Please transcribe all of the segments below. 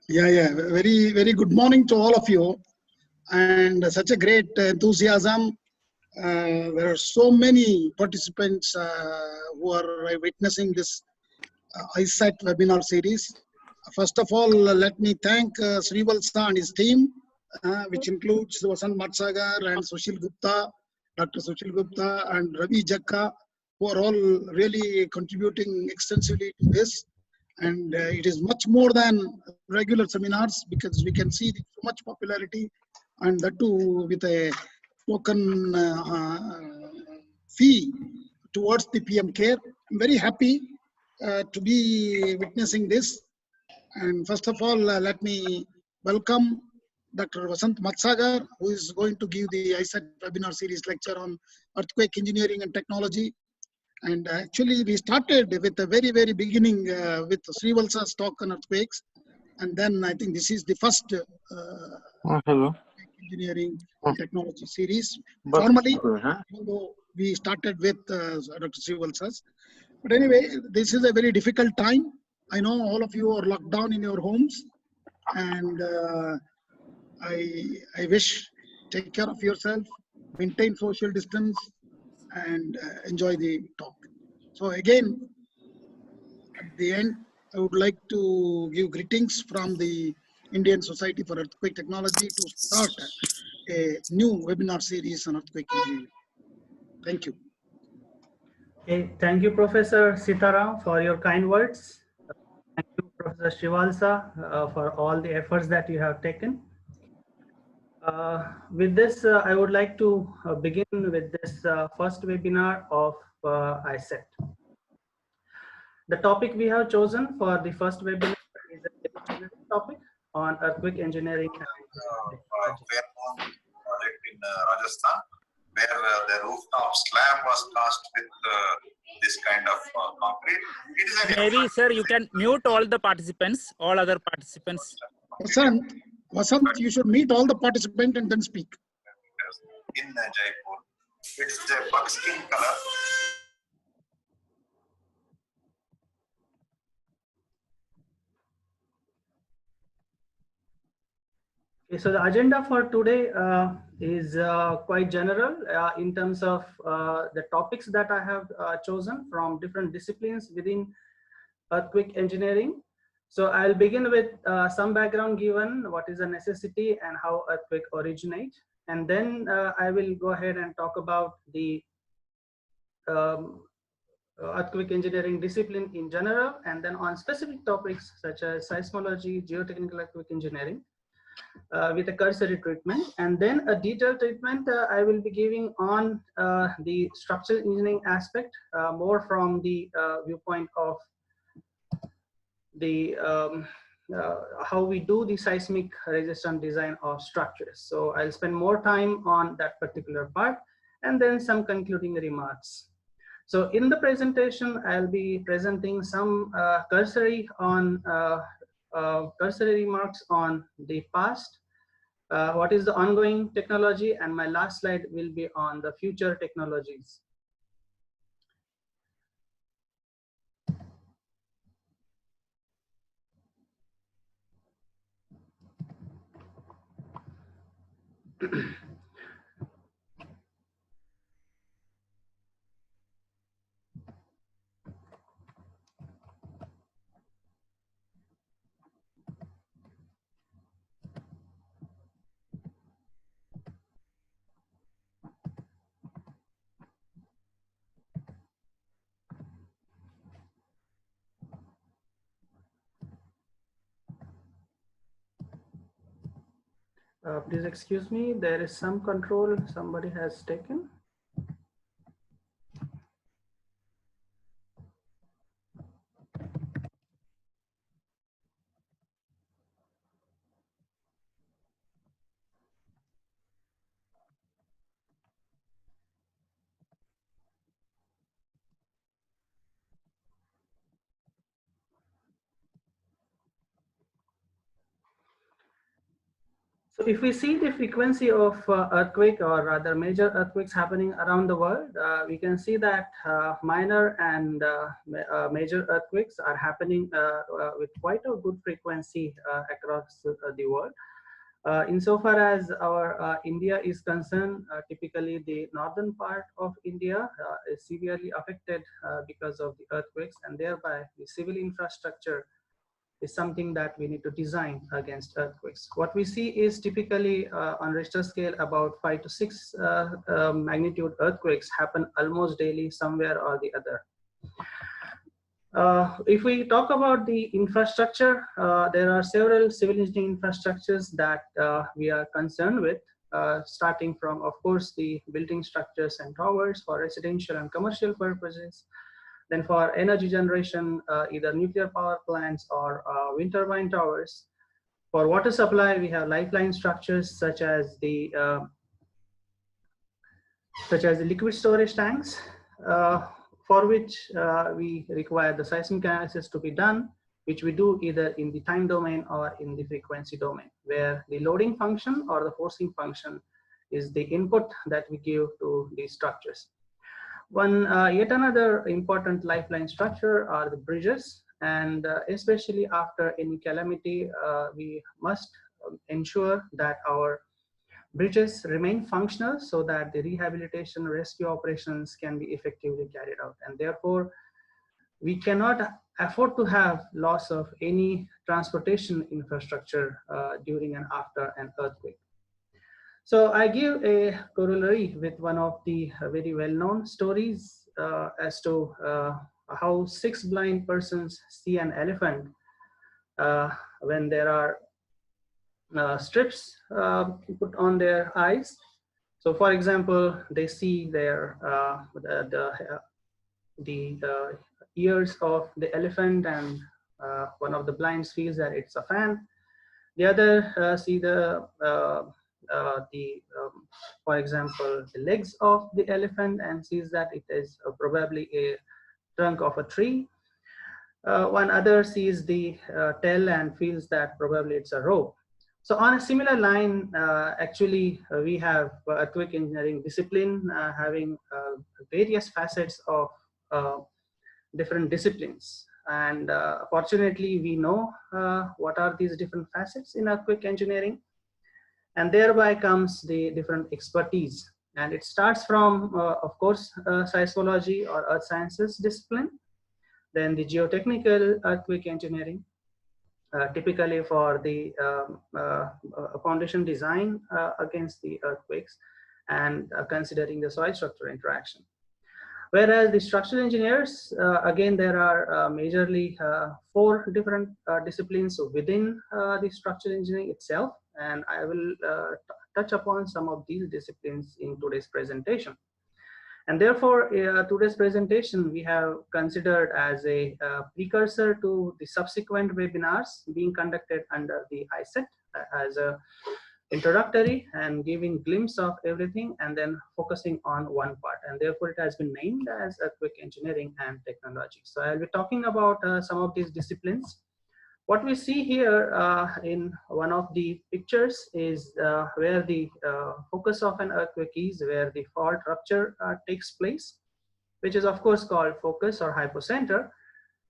Yeah. Very, very good morning to all of you. And such a great enthusiasm. There are so many participants who are witnessing this ISAT webinar series. First of all, let me thank Srivalsa and his team, which includes Vasant Matsagar and Sushil Gupta, Dr. Sushil Gupta and Ravi Jakka, who are all really contributing extensively to this. And it is much more than regular seminars because we can see so much popularity, and that too with a token fee towards the PM Care. I'm very happy to be witnessing this. And first of all, let me welcome Dr. Vasant Matsagar, who is going to give the ISAT webinar series lecture on earthquake engineering and technology. And actually, we started with the very, very beginning with Srivalsa's talk on earthquakes. And then I think this is the first Hello. engineering and technology series. Formally, although we started with Dr. Srivalsa's. But anyway, this is a very difficult time. I know all of you are locked down in your homes. And I wish take care of yourself, maintain social distance, and enjoy the talk. So again, at the end, I would like to give greetings from the Indian Society for Earthquake Technology to start a new webinar series on earthquake engineering. Thank you. Okay, thank you, Professor Sitaram, for your kind words. Thank you, Professor Srivalsa, for all the efforts that you have taken. With this, I would like to begin with this first webinar of ISET. The topic we have chosen for the first webinar is a general topic on earthquake engineering. Project in Rajasthan, where the rooftop slab was cast with this kind of concrete. It is Maybe, sir, you can mute all the participants, all other participants. Vasant, you should meet all the participants and then speak. In Jaipur. It's the buckskin color. Okay, so the agenda for today is quite general in terms of the topics that I have chosen from different disciplines within earthquake engineering. So I'll begin with some background given, what is a necessity and how earthquake originate. And then I will go ahead and talk about the earthquake engineering discipline in general, and then on specific topics such as seismology, geotechnical earthquake engineering. With a cursory treatment, and then a detailed treatment I will be giving on the structural engineering aspect, more from the viewpoint of the how we do the seismic resistant design of structures. So I'll spend more time on that particular part, and then some concluding remarks. So in the presentation, I'll be presenting some cursory remarks on the past, what is the ongoing technology, and my last slide will be on the future technologies. Please excuse me, there is some control somebody has taken. So if we see the frequency of earthquake, or rather major earthquakes happening around the world, we can see that minor and major earthquakes are happening with quite a good frequency across the world. Insofar as our India is concerned, typically the northern part of India is severely affected because of the earthquakes, and thereby the civil infrastructure is something that we need to design against earthquakes. What we see is typically on Richter scale about 5 to 6 magnitude earthquakes happen almost daily somewhere or the other. If we talk about the infrastructure, there are several civil engineering infrastructures that we are concerned with, starting from, of course, the building structures and towers for residential and commercial purposes. Then for energy generation, either nuclear power plants or wind turbine towers. For water supply, we have lifeline structures such as the liquid storage tanks, for which we require the seismic analysis to be done, which we do either in the time domain or in the frequency domain, where the loading function or the forcing function is the input that we give to these structures. Yet another important lifeline structure are the bridges, and especially after any calamity, we must ensure that our bridges remain functional so that the rehabilitation rescue operations can be effectively carried out. And therefore, we cannot afford to have loss of any transportation infrastructure during and after an earthquake. So I give a corollary with one of the very well-known stories as to how 6 blind persons see an elephant when there are strips put on their eyes. So for example, they see their the ears of the elephant, and one of the blinds feels that it's a fan. The other see for example, the legs of the elephant and sees that it is probably a trunk of a tree. One other sees the tail and feels that probably it's a rope. So on a similar line, actually, we have earthquake engineering discipline having various facets of different disciplines. And fortunately, we know what are these different facets in earthquake engineering. And thereby comes the different expertise. And it starts from, of course, seismology or earth sciences discipline, then the geotechnical earthquake engineering, typically for the foundation design against the earthquakes, and considering the soil structure interaction. Whereas the structural engineers, again, there are majorly 4 different disciplines within the structural engineering itself, and I will touch upon some of these disciplines in today's presentation. And therefore, today's presentation we have considered as a precursor to the subsequent webinars being conducted under the ISET as a introductory and giving glimpse of everything and then focusing on one part, and therefore it has been named as earthquake engineering and technology. So I'll be talking about some of these disciplines. What we see here in one of the pictures is where the focus of an earthquake is, where the fault rupture takes place, which is of course called focus or hypocenter.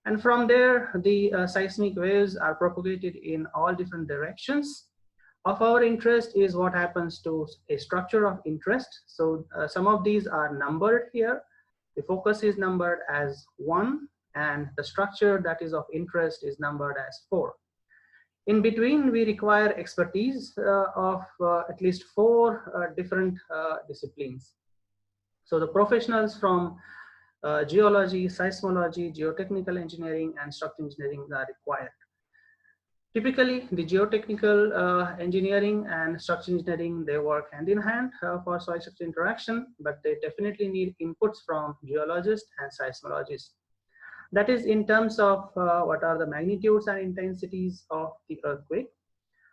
And from there, the seismic waves are propagated in all different directions. Of our interest is what happens to a structure of interest. So some of these are numbered here. The focus is numbered as 1, and the structure that is of interest is numbered as 4. In between, we require expertise of at least 4 different disciplines. So the professionals from geology, seismology, geotechnical engineering, and structural engineering are required. Typically, the geotechnical engineering and structural engineering, they work hand in hand for soil structure interaction, but they definitely need inputs from geologists and seismologists. That is in terms of what are the magnitudes and intensities of the earthquake,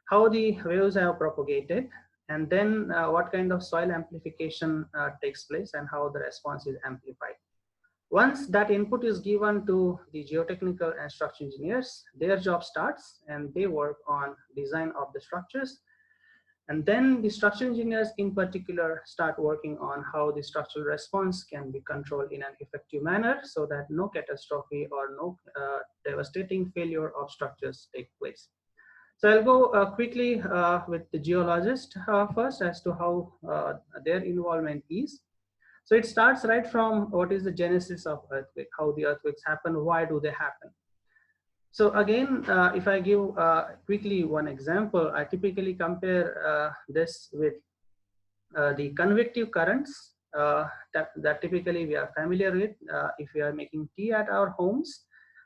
how the waves have propagated, and then what kind of soil amplification takes place and how the response is amplified. Once that input is given to the geotechnical and structural engineers, their job starts and they work on design of the structures. And then the structural engineers in particular start working on how the structural response can be controlled in an effective manner so that no catastrophe or no devastating failure of structures take place. So I'll go quickly with the geologist first as to how their involvement is. So it starts right from what is the genesis of earthquake, how the earthquakes happen, why do they happen. So again, if I give quickly one example, I typically compare this with the convective currents that typically we are familiar with. If we are making tea at our homes,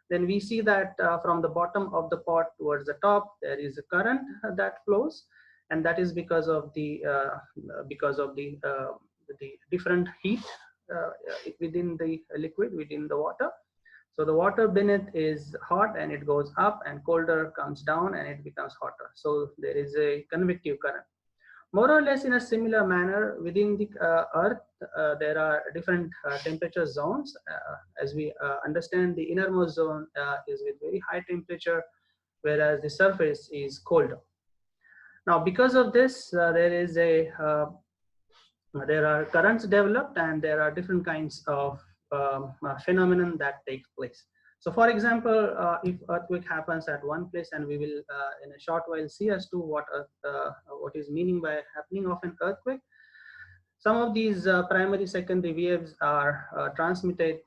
then we see that from the bottom of the pot towards the top, there is a current that flows, and that is because of the different heat within the liquid, within the water. So the water beneath is hot and it goes up, and colder comes down and it becomes hotter. So there is a convective current. More or less in a similar manner, within the earth, there are different temperature zones. As we understand, the innermost zone is with very high temperature, whereas the surface is colder. Now, because of this, there are currents developed, and there are different kinds of phenomenon that takes place. So for example, if earthquake happens at one place, and we will in a short while see as to what is meaning by happening of an earthquake. Some of these primary, secondary waves are transmitted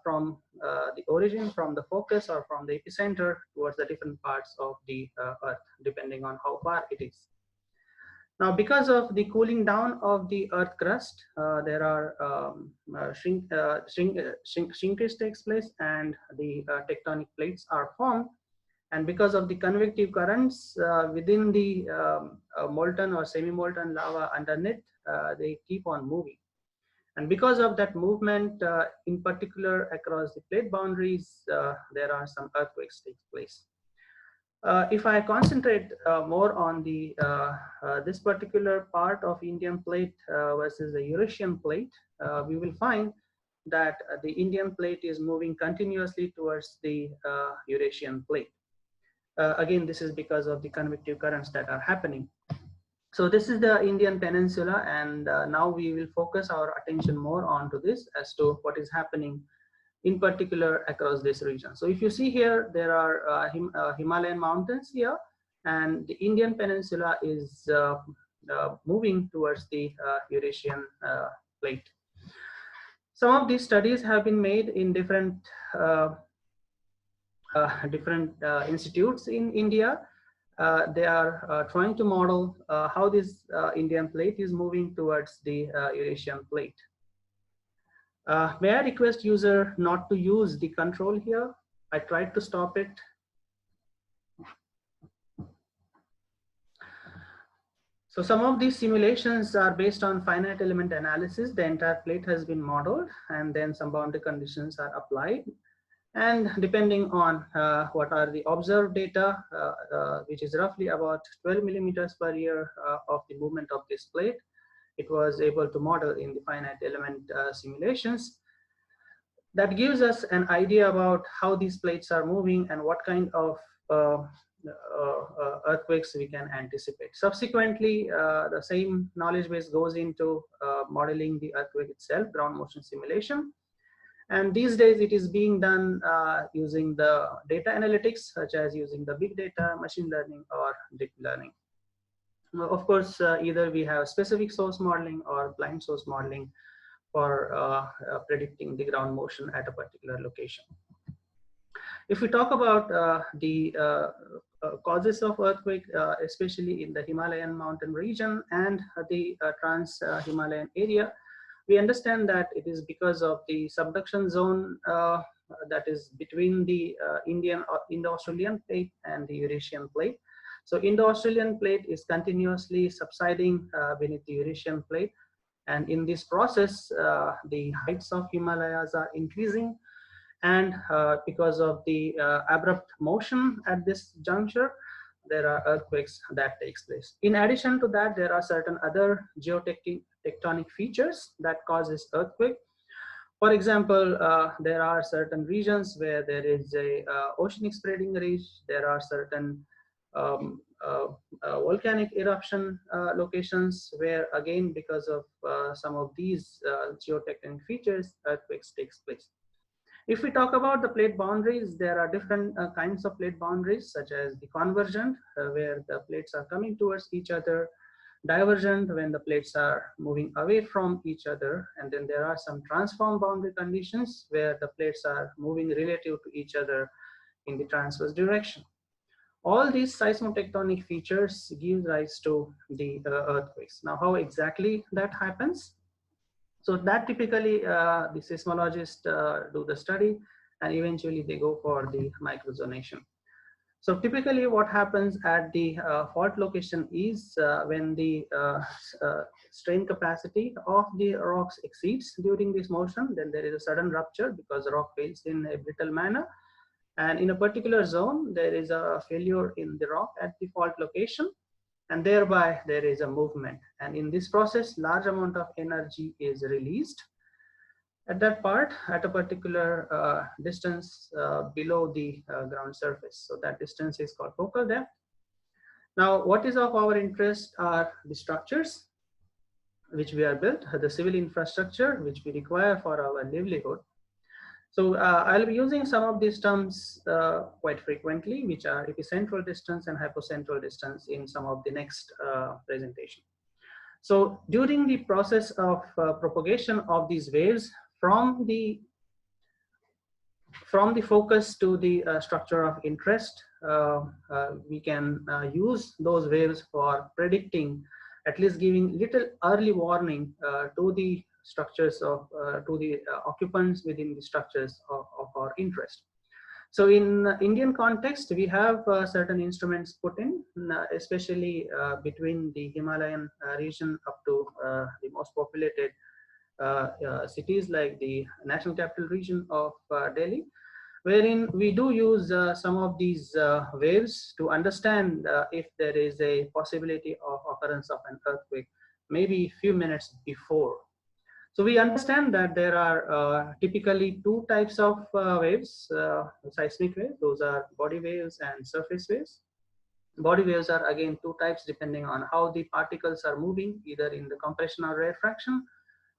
from the origin, from the focus, or from the epicenter towards the different parts of the earth, depending on how far it is. Now, because of the cooling down of the earth crust, there are shrinkage takes place, and the tectonic plates are formed. And because of the convective currents within the molten or semi-molten lava underneath, they keep on moving. And because of that movement, in particular across the plate boundaries, there are some earthquakes take place. If I concentrate more on the this particular part of Indian plate versus the Eurasian plate, we will find that the Indian plate is moving continuously towards the Eurasian plate. Again, this is because of the convective currents that are happening. So this is the Indian peninsula, and now we will focus our attention more onto this as to what is happening in particular across this region. So if you see here, there are Himalayan mountains here, and the Indian peninsula is moving towards the Eurasian plate. Some of these studies have been made in different institutes in India. They are trying to model how this Indian plate is moving towards the Eurasian plate. May I request user not to use the control here? I tried to stop it. So some of these simulations are based on finite element analysis. The entire plate has been modeled, and then some boundary conditions are applied. And depending on what are the observed data, which is roughly about 12 millimeters per year of the movement of this plate, it was able to model in the finite element simulations. That gives us an idea about how these plates are moving and what kind of earthquakes we can anticipate. Subsequently, the same knowledge base goes into modeling the earthquake itself, ground motion simulation. And these days it is being done using the data analytics, such as using the big data, machine learning, or deep learning. Of course, either we have specific source modeling or blind source modeling for predicting the ground motion at a particular location. If we talk about the causes of earthquake, especially in the Himalayan mountain region and the trans-Himalayan area, we understand that it is because of the subduction zone that is between the Indo-Australian plate and the Eurasian plate. So Indo-Australian plate is continuously subsiding beneath the Eurasian plate. And in this process, the heights of Himalayas are increasing. And because of the abrupt motion at this juncture, there are earthquakes that takes place. In addition to that, there are certain other geotectonic features that causes earthquake. For example, there are certain regions where there is a oceanic spreading ridge. There are certain volcanic eruption locations, where again, because of some of these geotectonic features, earthquakes takes place. If we talk about the plate boundaries, there are different kinds of plate boundaries, such as the convergent, where the plates are coming towards each other, divergent, when the plates are moving away from each other, and then there are some transform boundary conditions, where the plates are moving relative to each other in the transverse direction. All these seismotectonic features give rise to the earthquakes. Now, how exactly that happens? So that typically the seismologists do the study, and eventually they go for the microzonation. So typically what happens at the fault location is when the strain capacity of the rocks exceeds during this motion, then there is a sudden rupture because the rock fails in a brittle manner. And in a particular zone, there is a failure in the rock at the fault location, and thereby there is a movement. And in this process, large amount of energy is released at that part at a particular distance below the ground surface. So that distance is called focal depth. Now, what is of our interest are the structures which we are built, the civil infrastructure which we require for our livelihood. So I'll be using some of these terms quite frequently, which are epicentral distance and hypocentral distance in some of the next presentation. So during the process of propagation of these waves from the focus to the structure of interest, we can use those waves for predicting, at least giving little early warning to the structures of to the occupants within the structures of our interest. So in Indian context, we have certain instruments put in, especially between the Himalayan region up to the most populated cities like the National Capital Region of Delhi, wherein we do use some of these waves to understand if there is a possibility of occurrence of an earthquake, maybe a few minutes before. So we understand that there are typically two types of waves, seismic waves. Those are body waves and surface waves. Body waves are again two types depending on how the particles are moving, either in the compression or rarefaction,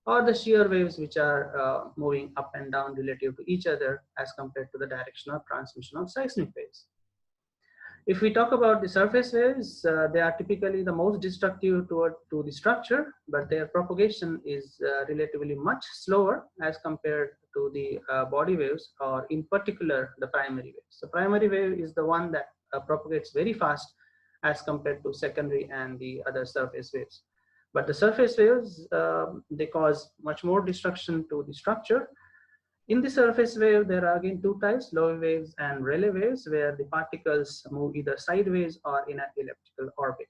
or the shear waves, which are moving up and down relative to each other as compared to the direction of transmission of seismic waves. If we talk about the surface waves, they are typically the most destructive to the structure, but their propagation is relatively much slower as compared to the body waves, or in particular the primary waves. The primary wave is the one that propagates very fast as compared to secondary and the other surface waves. But the surface waves, they cause much more destruction to the structure. In the surface wave, there are again two types, Loewe waves and Rayleigh waves, where the particles move either sideways or in an elliptical orbit.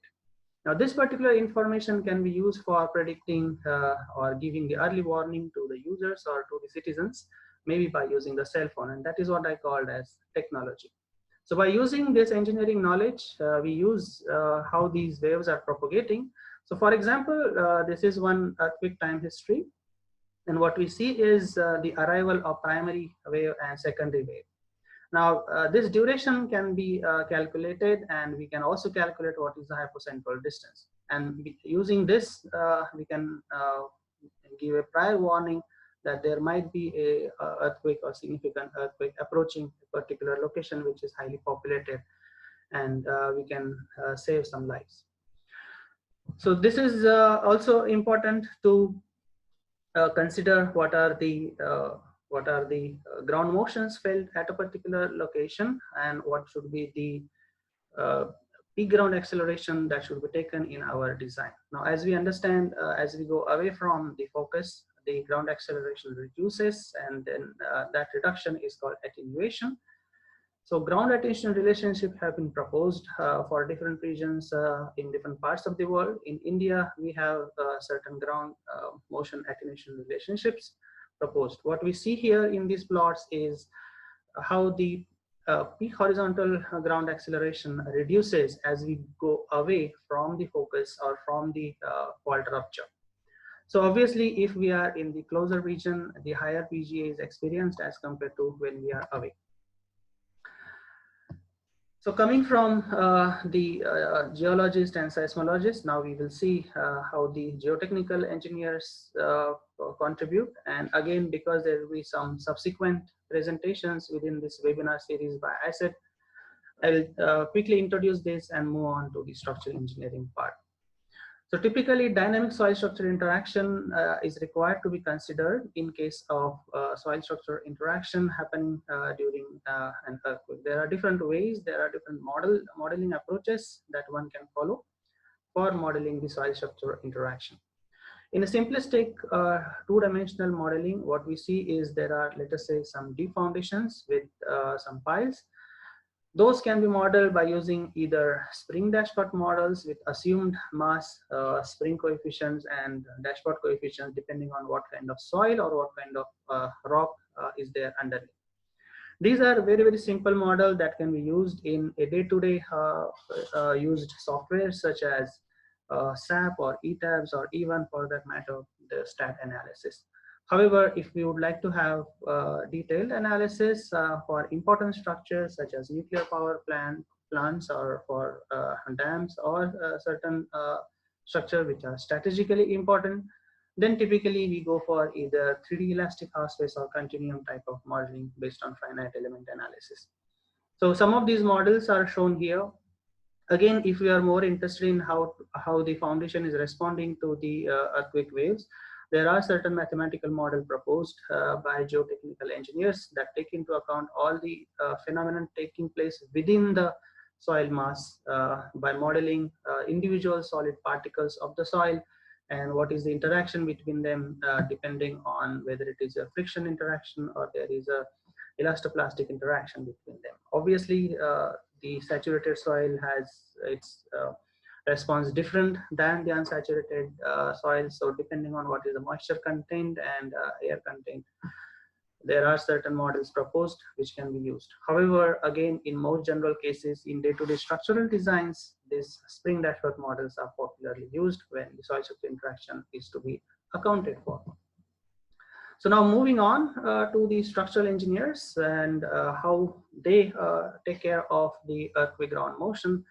Now, this particular information can be used for predicting or giving the early warning to the users or to the citizens, maybe by using the cell phone, and that is what I called as technology. So by using this engineering knowledge, we use how these waves are propagating. So for example, this is one earthquake time history. And what we see is the arrival of primary wave and secondary wave. Now, this duration can be calculated, and we can also calculate what is the hypocentral distance. And using this, we can give a prior warning that there might be a earthquake or significant earthquake approaching a particular location which is highly populated, and we can save some lives. So this is also important to consider what are the ground motions felt at a particular location, and what should be the peak ground acceleration that should be taken in our design. Now, as we understand, as we go away from the focus, the ground acceleration reduces, and then that reduction is called attenuation. So ground attention relationship have been proposed for different regions in different parts of the world. In India, we have certain ground motion attenuation relationships proposed. What we see here in these plots is how the peak horizontal ground acceleration reduces as we go away from the focus or from the fault rupture. So obviously, if we are in the closer region, the higher PGA is experienced as compared to when we are away. So coming from the geologist and seismologist, now we will see how the geotechnical engineers contribute. And again, because there will be some subsequent presentations within this webinar series by ISET, I will quickly introduce this and move on to the structural engineering part. So typically, dynamic soil structure interaction is required to be considered in case of soil structure interaction happening during an earthquake. There are different ways, there are different modeling approaches that one can follow for modeling the soil structure interaction. In a simplistic two-dimensional modeling, what we see is there are, let us say, some deep foundations with some piles. Those can be modeled by using either spring dashpot models with assumed mass, spring coefficients, and dashpot coefficients depending on what kind of soil or what kind of rock is there underneath. These are very, very simple models that can be used in a day-to-day used software such as SAP or ETABS, or even for that matter, the stat analysis. However, if we would like to have detailed analysis for important structures such as nuclear power plants or for dams or certain structure which are strategically important, then typically we go for either 3D elastic half space or continuum type of modeling based on finite element analysis. So some of these models are shown here. Again, if we are more interested in how the foundation is responding to the earthquake waves, there are certain mathematical models proposed by geotechnical engineers that take into account all the phenomena taking place within the soil mass by modeling individual solid particles of the soil and what is the interaction between them depending on whether it is a friction interaction or there is a elastoplastic interaction between them. Obviously, the saturated soil has its response different than the unsaturated soil. So depending on what is the moisture content and air content, there are certain models proposed which can be used. However, again, in most general cases in day-to-day structural designs, these spring dashpot models are popularly used when the soil structure interaction is to be accounted for. So now moving on to the structural engineers and how they take care of the earthquake ground motion,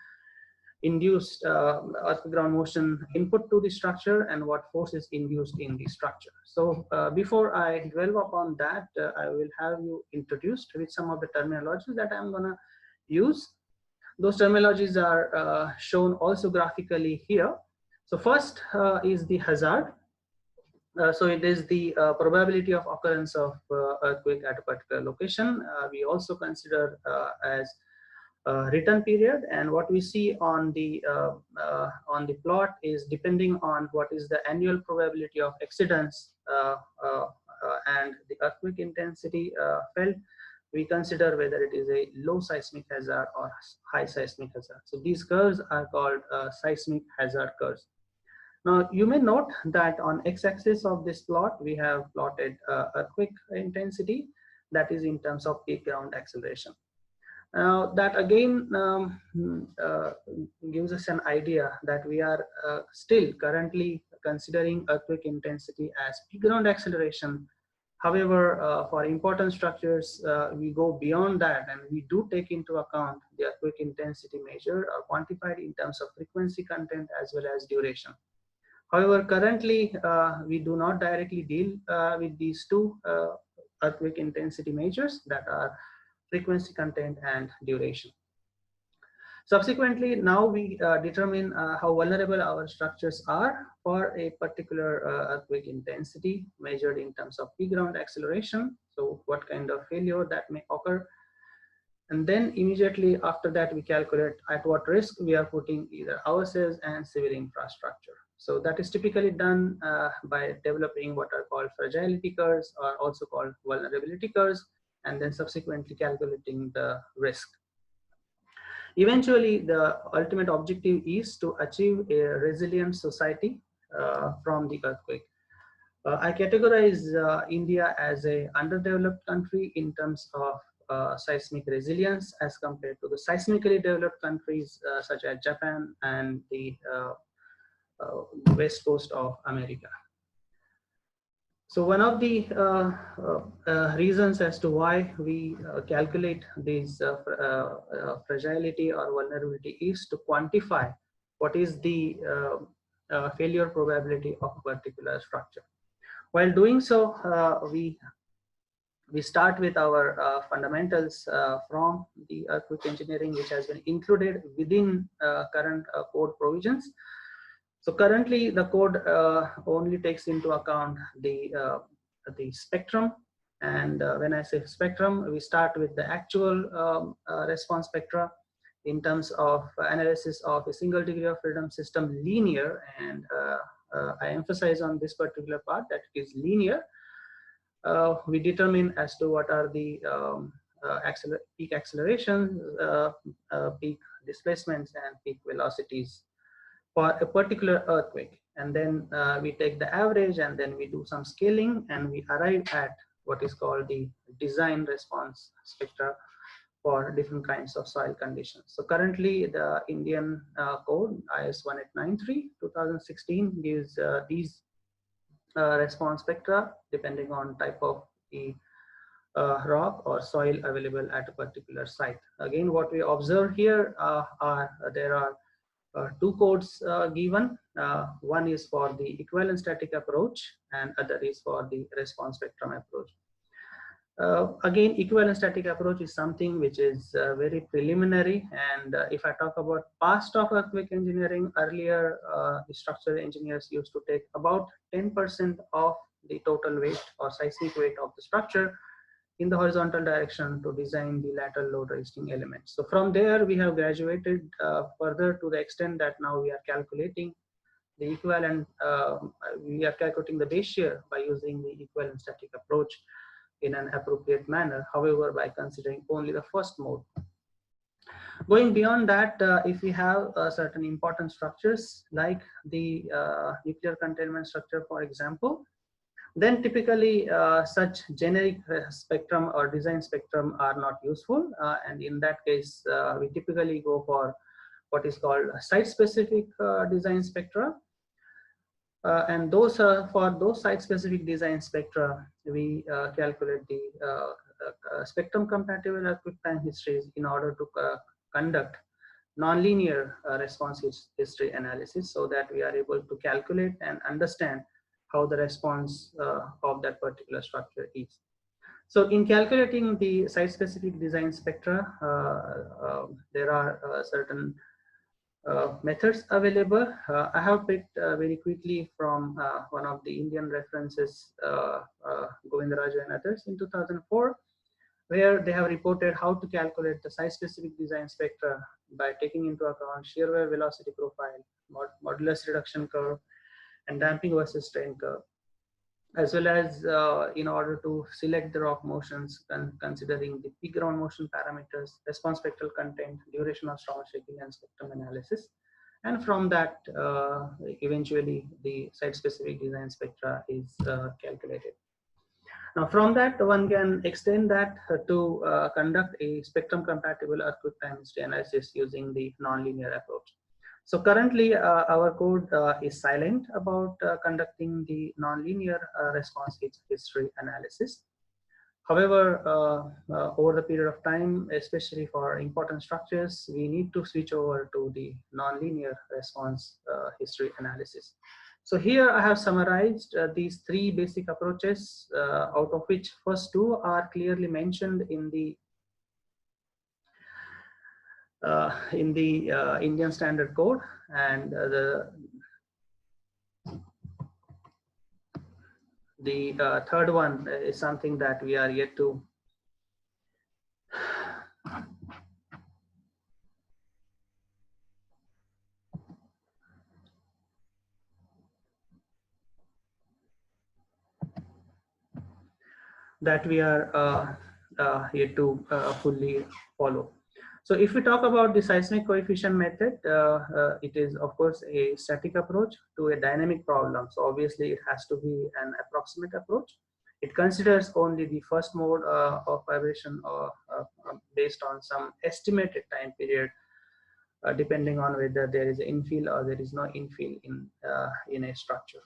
induced earthquake ground motion input to the structure and what force is induced in the structure. So before I dwell upon that, I will have you introduced with some of the terminologies that I'm gonna use. Those terminologies are shown also graphically here. So first is the hazard. So it is the probability of occurrence of earthquake at a particular location. We also consider as return period, and what we see on the plot is depending on what is the annual probability of exceedance and the earthquake intensity felt, we consider whether it is a low seismic hazard or high seismic hazard. So these curves are called seismic hazard curves. Now you may note that on x-axis of this plot we have plotted earthquake intensity, that is in terms of peak ground acceleration. Now that again gives us an idea that we are still currently considering earthquake intensity as peak ground acceleration. However, for important structures, we go beyond that and we do take into account the earthquake intensity measured or quantified in terms of frequency content as well as duration. However, currently we do not directly deal with these two earthquake intensity measures, that are frequency content and duration. Subsequently, now we determine how vulnerable our structures are for a particular earthquake intensity measured in terms of peak ground acceleration. So what kind of failure that may occur. And then immediately after that, we calculate at what risk we are putting either ourselves and civil infrastructure. So that is typically done by developing what are called fragility curves or also called vulnerability curves, and then subsequently calculating the risk. Eventually, the ultimate objective is to achieve a resilient society from the earthquake. I categorize India as an underdeveloped country in terms of seismic resilience as compared to the seismically developed countries such as Japan and the west coast of America. So one of the reasons as to why we calculate these fragility or vulnerability is to quantify what is the failure probability of a particular structure. While doing so, we start with our fundamentals from the earthquake engineering, which has been included within current code provisions. So currently, the code only takes into account the spectrum, and when I say spectrum, we start with the actual response spectra in terms of analysis of a single degree of freedom system linear, and I emphasize on this particular part that it is linear. We determine as to what are the peak accelerations, peak displacements, and peak velocities for a particular earthquake, and then we take the average, and then we do some scaling, and we arrive at what is called the design response spectra for different kinds of soil conditions. So currently, the Indian code IS 1893 2016 gives these response spectra depending on type of the rock or soil available at a particular site. Again, what we observe here there are two codes given. One is for the equivalent static approach, and other is for the response spectrum approach. Again, equivalent static approach is something which is very preliminary, and if I talk about past of earthquake engineering, earlier the structural engineers used to take about 10% of the total weight or seismic weight of the structure in the horizontal direction to design the lateral load resisting elements. So from there, we have graduated further to the extent that now we are calculating the equivalent, we are calculating the base shear by using the equivalent static approach in an appropriate manner, however, by considering only the first mode. Going beyond that, if we have certain important structures like the nuclear containment structure, for example, then typically such generic spectrum or design spectrum are not useful, and in that case we typically go for what is called site-specific design spectra, and those for those site-specific design spectra we calculate the spectrum compatible earthquake time histories in order to conduct nonlinear response history analysis, so that we are able to calculate and understand how the response of that particular structure is. So in calculating the site-specific design spectra, there are certain methods available. I have picked very quickly from one of the Indian references, Govindaraju and others in 2004, where they have reported how to calculate the site-specific design spectra by taking into account shear wave velocity profile, modulus reduction curve, and damping versus strain curve, as well as in order to select the rock motions and considering the peak ground motion parameters, response spectral content, duration of storm shaking, and spectrum analysis. And from that, eventually the site-specific design spectra is calculated. Now from that, one can extend that to conduct a spectrum compatible earthquake time history analysis using the nonlinear approach. So currently our code is silent about conducting the nonlinear response history analysis. However, over the period of time, especially for important structures, we need to switch over to the nonlinear response history analysis. So here I have summarized these three basic approaches, out of which first two are clearly mentioned in the Indian Standard Code, and the third one is something that we are yet to yet to fully follow. So if we talk about the seismic coefficient method, it is of course a static approach to a dynamic problem. So obviously it has to be an approximate approach. It considers only the first mode of vibration based on some estimated time period, depending on whether there is infill or there is no infill in a structure.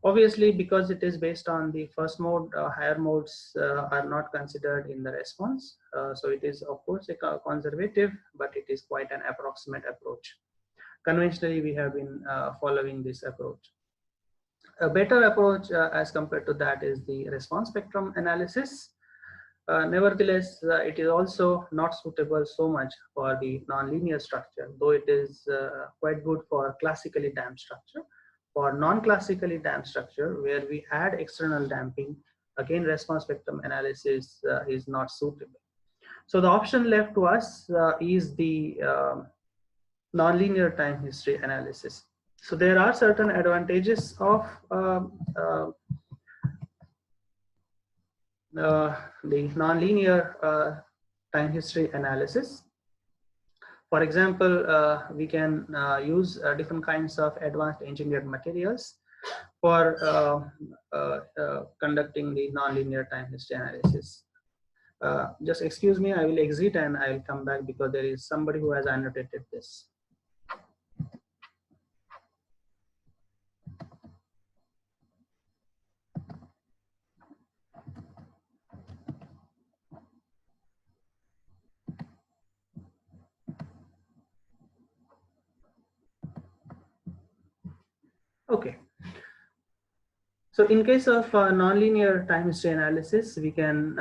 Obviously, because it is based on the first mode, higher modes are not considered in the response. So it is, of course, a conservative, but it is quite an approximate approach. Conventionally, we have been following this approach. A better approach as compared to that is the response spectrum analysis. Nevertheless, it is also not suitable so much for the nonlinear structure, though it is quite good for classically damped structure. For non-classically damped structure, where we add external damping, again, response spectrum analysis is not suitable. So the option left to us is the nonlinear time history analysis. So there are certain advantages of the nonlinear time history analysis. For example, we can use different kinds of advanced engineered materials for conducting the nonlinear time history analysis. Just excuse me, I will exit and I will come back because there is somebody who has annotated this. Okay. So in case of nonlinear time history analysis, we can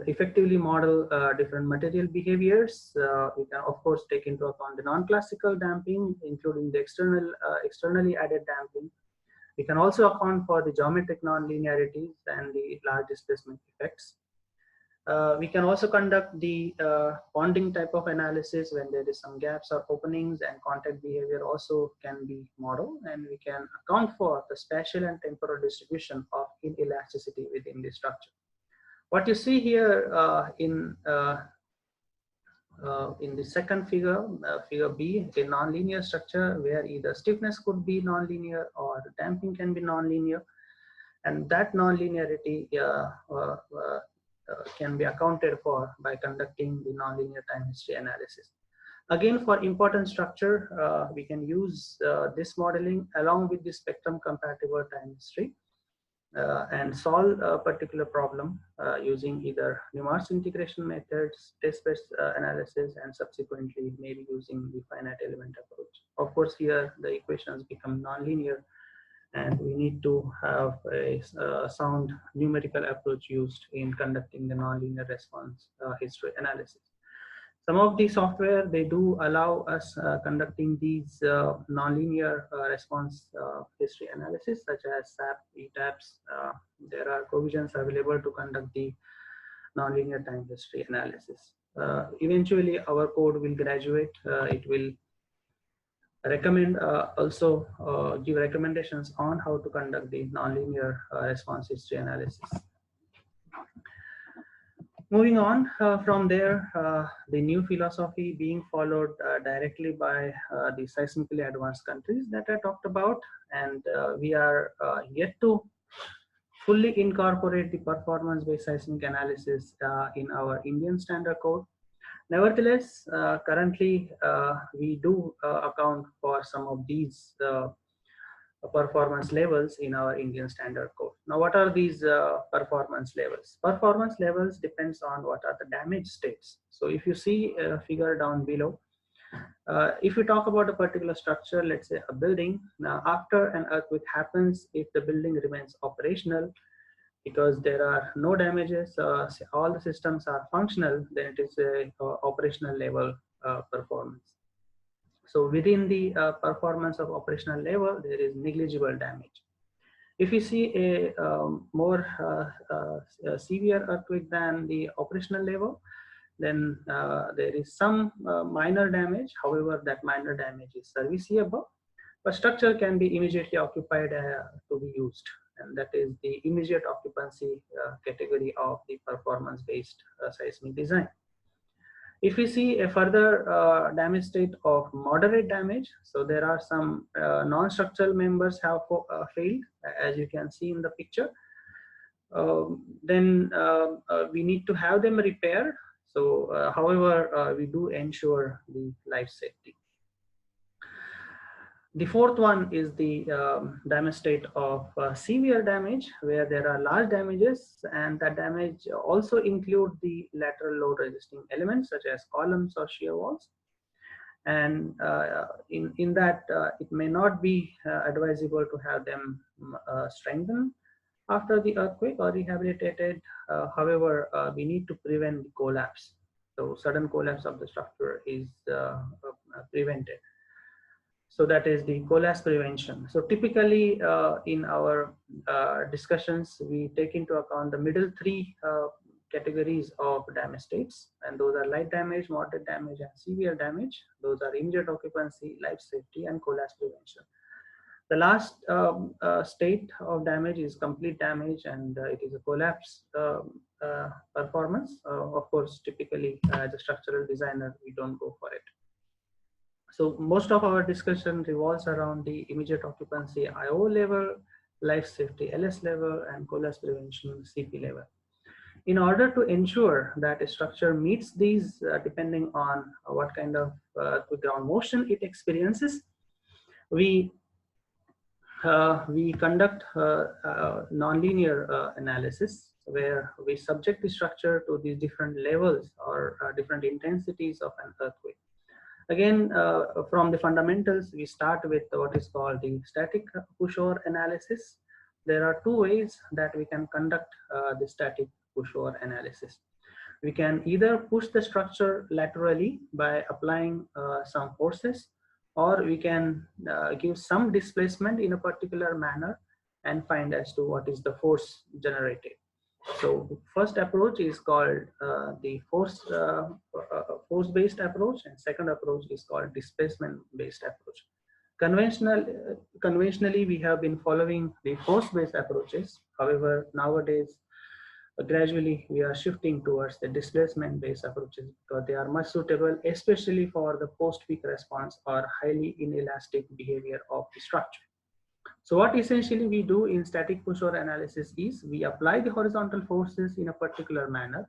effectively model different material behaviors. We can, of course, take into account the non-classical damping, including the externally added damping. We can also account for the geometric nonlinearities and the large displacement effects. We can also conduct the bonding type of analysis when there is some gaps or openings, and contact behavior also can be modeled, and we can account for the spatial and temporal distribution of inelasticity within the structure. What you see here in the second figure, figure B, a nonlinear structure where either stiffness could be nonlinear or damping can be nonlinear, and that nonlinearity can be accounted for by conducting the nonlinear time history analysis. Again, for important structure, we can use this modeling along with the spectrum compatible time history and solve a particular problem using either Newmark's integration methods, test-based analysis, and subsequently maybe using the finite element approach. Of course, here the equations become nonlinear, and we need to have a sound numerical approach used in conducting the nonlinear response history analysis. Some of the software, they do allow us conducting these nonlinear response history analysis, such as SAP, ETAPS. There are provisions available to conduct the nonlinear time history analysis. Eventually, our code will graduate. It will recommend also give recommendations on how to conduct the nonlinear response history analysis. Moving on from there, the new philosophy being followed directly by the seismically advanced countries that I talked about, and we are yet to fully incorporate the performance-based seismic analysis in our Indian standard code. Nevertheless, currently we do account for some of these performance levels in our Indian standard code. Now, what are these performance levels? Performance levels depends on what are the damage states. So if you see a figure down below, if we talk about a particular structure, let's say a building, now after an earthquake happens, if the building remains operational, because there are no damages, all the systems are functional, then it is a operational level performance. So within the performance of operational level, there is negligible damage. If you see a more severe earthquake than the operational level, then there is some minor damage. However, that minor damage is serviceable, but structure can be immediately occupied to be used. And that is the immediate occupancy category of the performance-based seismic design. If we see a further damage state of moderate damage, so there are some non-structural members have failed, as you can see in the picture, then we need to have them repaired. So, however, we do ensure the life safety. The fourth one is the damage state of severe damage, where there are large damages, and that damage also include the lateral load resisting elements such as columns or shear walls. And in that, it may not be advisable to have them strengthened after the earthquake or rehabilitated. However, we need to prevent the collapse. So sudden collapse of the structure is prevented. So that is the collapse prevention. So typically in our discussions, we take into account the middle three categories of damage states, and those are light damage, moderate damage, and severe damage. Those are immediate occupancy, life safety, and collapse prevention. The last state of damage is complete damage, and it is a collapse performance. Of course, typically as a structural designer, we don't go for it. So most of our discussion revolves around the immediate occupancy IO level, life safety LS level, and collapse prevention CP level. In order to ensure that a structure meets these, depending on what kind of ground motion it experiences, we conduct nonlinear analysis, where we subject the structure to these different levels or different intensities of an earthquake. Again, from the fundamentals, we start with what is called the static pushover analysis. There are two ways that we can conduct the static pushover analysis. We can either push the structure laterally by applying some forces, or we can give some displacement in a particular manner and find as to what is the force generated. So the first approach is called the force-based approach, and second approach is called displacement-based approach. Conventionally, we have been following the force-based approaches. However, nowadays, gradually we are shifting towards the displacement-based approaches because they are much suitable, especially for the post-peak response or highly inelastic behavior of the structure. So what essentially we do in static pushover analysis is we apply the horizontal forces in a particular manner.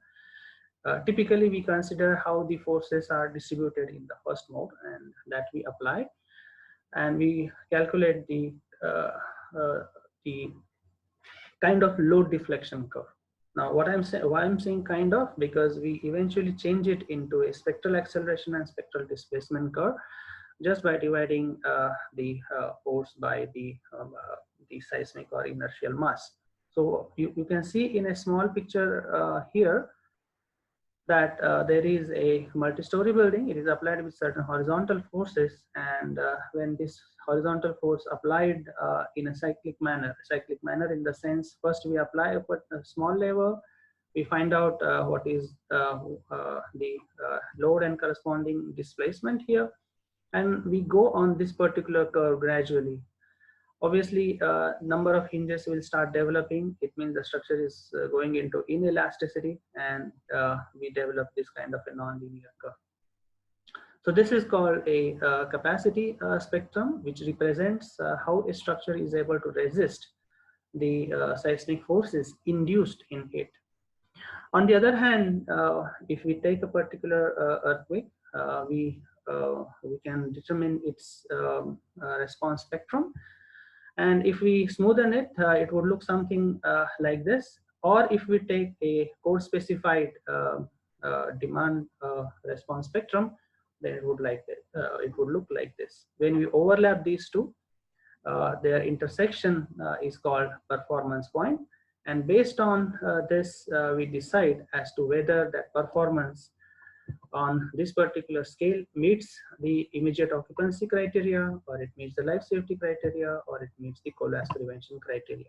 Typically, we consider how the forces are distributed in the first mode, and that we apply, and we calculate the kind of load deflection curve. Now, why I'm saying kind of, because we eventually change it into a spectral acceleration and spectral displacement curve, just by dividing the force by the seismic or inertial mass. So you can see in a small picture here that there is a multi-story building. It is applied with certain horizontal forces, and when this horizontal force applied in a cyclic manner in the sense, first we apply a small lever, we find out what is the load and corresponding displacement here, and we go on this particular curve gradually. Obviously, number of hinges will start developing. It means the structure is going into inelasticity, and we develop this kind of a nonlinear curve. So this is called a capacity spectrum, which represents how a structure is able to resist the seismic forces induced in it. On the other hand, if we take a particular earthquake, we can determine its response spectrum. And if we smoothen it, it would look something like this. Or if we take a code-specified demand response spectrum, then it would look like this. When we overlap these two, their intersection is called performance point. And based on this, we decide as to whether that performance on this particular scale meets the immediate occupancy criteria, or it meets the life safety criteria, or it meets the collapse prevention criteria.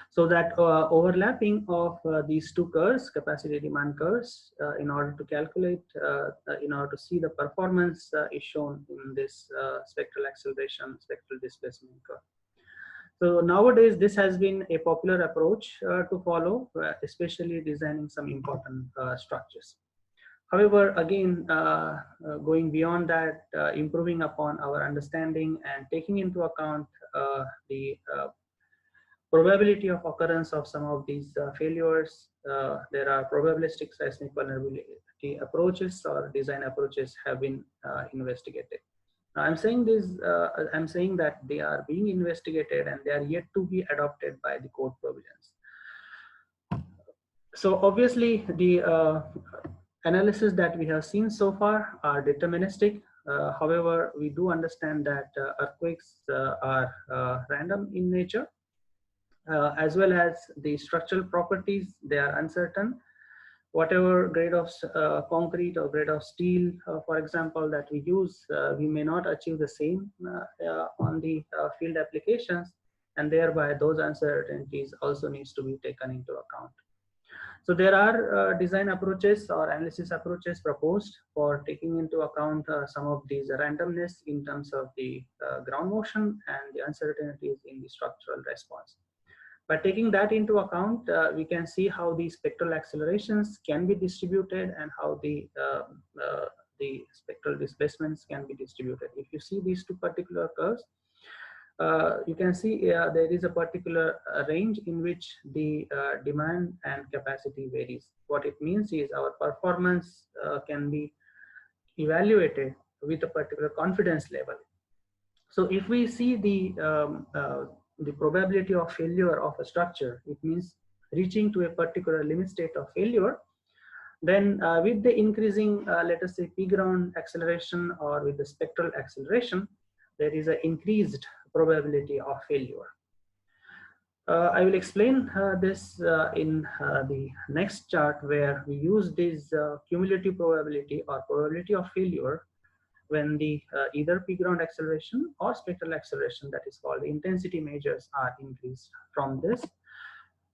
So that overlapping of these two curves, capacity demand curves, in order to calculate, in order to see the performance is shown in this spectral acceleration, spectral displacement curve. So nowadays, this has been a popular approach to follow, especially designing some important structures. However, again, going beyond that, improving upon our understanding and taking into account the probability of occurrence of some of these failures, there are probabilistic seismic vulnerability approaches or design approaches have been investigated. Now, I'm saying that they are being investigated and they are yet to be adopted by the code provisions. So obviously the analysis that we have seen so far are deterministic. However, we do understand that earthquakes are random in nature, as well as the structural properties, they are uncertain. Whatever grade of concrete or grade of steel, for example, that we use, we may not achieve the same on the field applications, and thereby those uncertainties also needs to be taken into account. So there are design approaches or analysis approaches proposed for taking into account some of these randomness in terms of the ground motion and the uncertainties in the structural response. By taking that into account, we can see how the spectral accelerations can be distributed and how the spectral displacements can be distributed. If you see these two particular curves, you can see there is a particular range in which the demand and capacity varies. What it means is our performance can be evaluated with a particular confidence level. So if we see the probability of failure of a structure, it means reaching to a particular limit state of failure, then with the increasing, let us say, P-ground acceleration or with the spectral acceleration, there is an increased probability of failure. I will explain this in the next chart, where we use this cumulative probability or probability of failure when the either P-ground acceleration or spectral acceleration, that is called intensity measures, are increased from this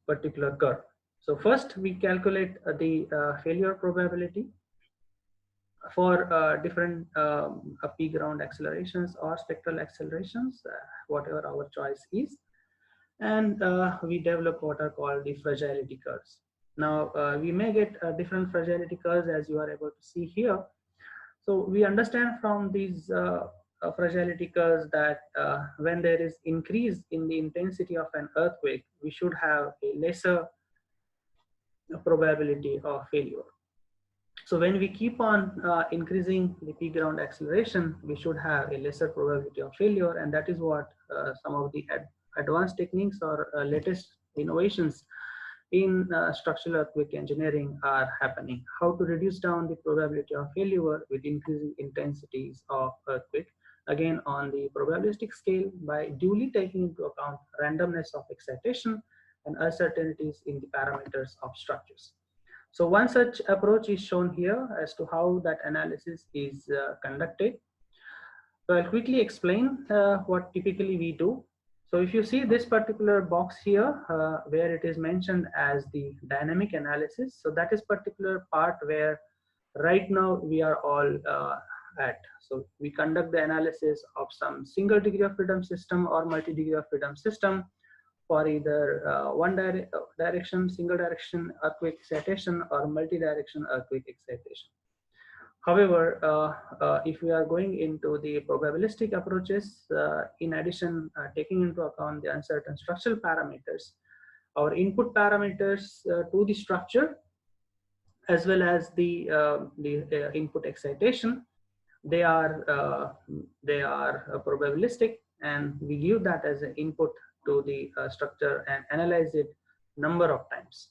particular curve. So first we calculate the failure probability for different P-ground accelerations or spectral accelerations, whatever our choice is. And we develop what are called the fragility curves. Now we may get different fragility curves, as you are able to see here. So we understand from these fragility curves that when there is increase in the intensity of an earthquake, we should have a lesser probability of failure. So when we keep on increasing the P-ground acceleration, we should have a lesser probability of failure, and that is what some of the advanced techniques or latest innovations in structural earthquake engineering are happening. How to reduce down the probability of failure with increasing intensities of earthquake, again on the probabilistic scale, by duly taking into account randomness of excitation and uncertainties in the parameters of structures. So one such approach is shown here as to how that analysis is conducted. So I'll quickly explain what typically we do. So if you see this particular box here, where it is mentioned as the dynamic analysis, so that is particular part where right now we are all at. So we conduct the analysis of some single degree of freedom system or multi-degree of freedom system for either one direction, single direction earthquake excitation, or multi-direction earthquake excitation. However, if we are going into the probabilistic approaches, in addition, taking into account the uncertain structural parameters, our input parameters to the structure, as well as the input excitation, they are probabilistic, and we give that as an input to the structure and analyze it number of times.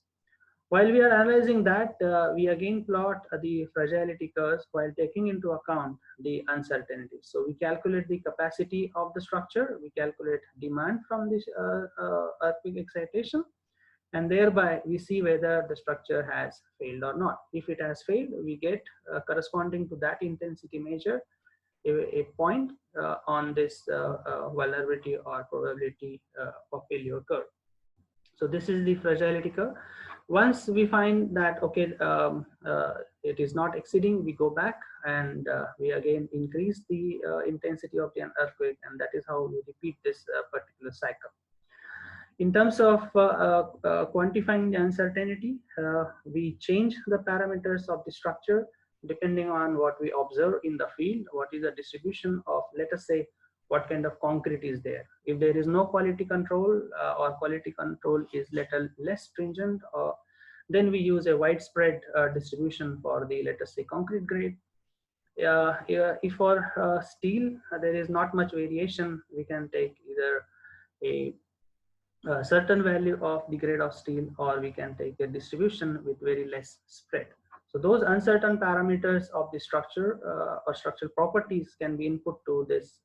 While we are analyzing that, we again plot the fragility curves while taking into account the uncertainty. So we calculate the capacity of the structure, we calculate demand from this earthquake excitation, and thereby we see whether the structure has failed or not. If it has failed, we get corresponding to that intensity measure a point on this vulnerability or probability of failure curve. So this is the fragility curve. Once we find that, okay, it is not exceeding, we go back and we again increase the intensity of the earthquake, and that is how we repeat this particular cycle. In terms of quantifying the uncertainty, we change the parameters of the structure depending on what we observe in the field, what is the distribution of, let us say, what kind of concrete is there. If there is no quality control or quality control is little less stringent, then we use a widespread distribution for the, let us say, concrete grade. If for steel there is not much variation, we can take either a certain value of the grade of steel, or we can take a distribution with very less spread. So those uncertain parameters of the structure or structural properties can be input to this,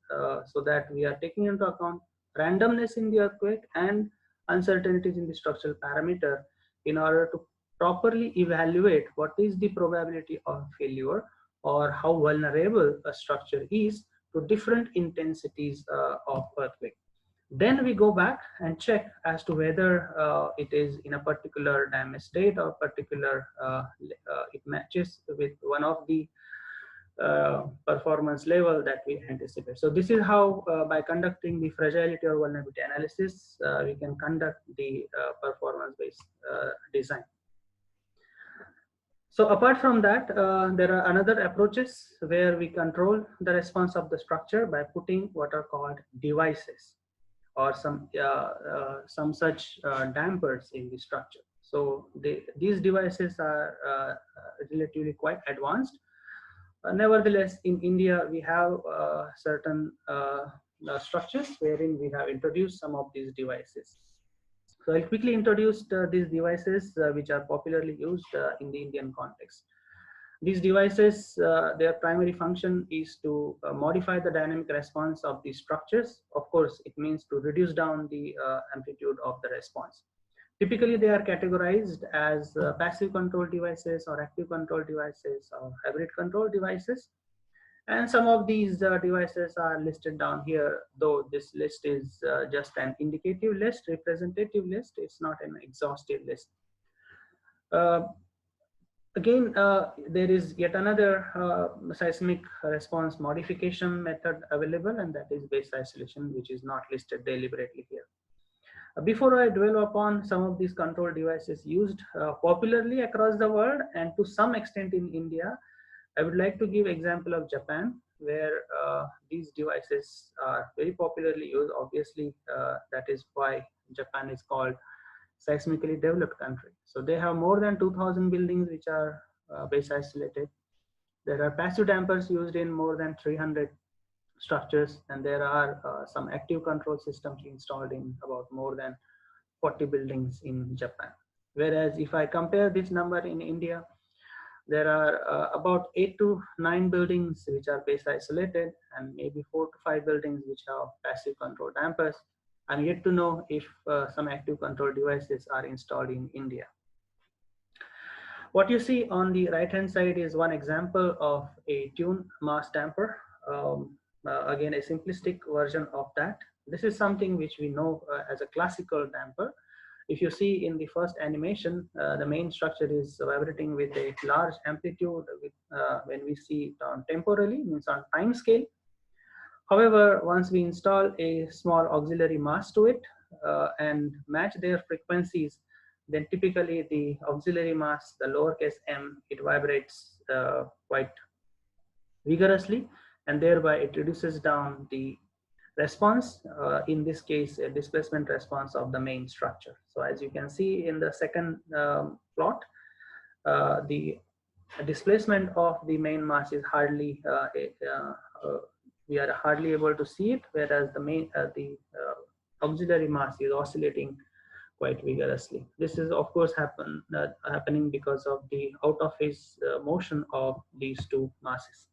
so that we are taking into account randomness in the earthquake and uncertainties in the structural parameter in order to properly evaluate what is the probability of failure or how vulnerable a structure is to different intensities of earthquake. Then we go back and check as to whether it is in a particular damage state or particular it matches with one of the performance level that we anticipate. So this is how by conducting the fragility or vulnerability analysis, we can conduct the performance-based design. So apart from that, there are another approaches where we control the response of the structure by putting what are called devices or some such dampers in the structure. So these devices are relatively quite advanced. Nevertheless, in India, we have certain structures wherein we have introduced some of these devices. So I'll quickly introduce these devices which are popularly used in the Indian context. These devices, their primary function is to modify the dynamic response of these structures. Of course, it means to reduce down the amplitude of the response. Typically, they are categorized as passive control devices or active control devices or hybrid control devices. And some of these devices are listed down here, though this list is just an indicative list, representative list. It's not an exhaustive list. Again, there is yet another seismic response modification method available, and that is base isolation, which is not listed deliberately here. Before I dwell upon some of these control devices used popularly across the world and to some extent in India, I would like to give example of Japan, where these devices are very popularly used. Obviously, that is why Japan is called seismically developed country. So they have more than 2,000 buildings which are base isolated. There are passive dampers used in more than 300 structures, and there are some active control systems installed in about more than 40 buildings in Japan. Whereas if I compare this number in India, there are about 8 to 9 buildings which are base isolated and maybe 4 to 5 buildings which have passive control dampers. I'm yet to know if some active control devices are installed in India. What you see on the right hand side is one example of a tune mass damper. Again, a simplistic version of that. This is something which we know as a classical damper. If you see in the first animation, the main structure is vibrating with a large amplitude with, when we see it on temporally, means on time scale. However, once we install a small auxiliary mass to it and match their frequencies, then typically the auxiliary mass, the lowercase m, it vibrates quite vigorously, and thereby it reduces down the response, in this case, a displacement response of the main structure. So as you can see in the second plot, the displacement of the main mass is hardly, we are hardly able to see it, whereas the main, auxiliary mass is oscillating quite vigorously. This is of course happening because of the out of phase motion of these two masses.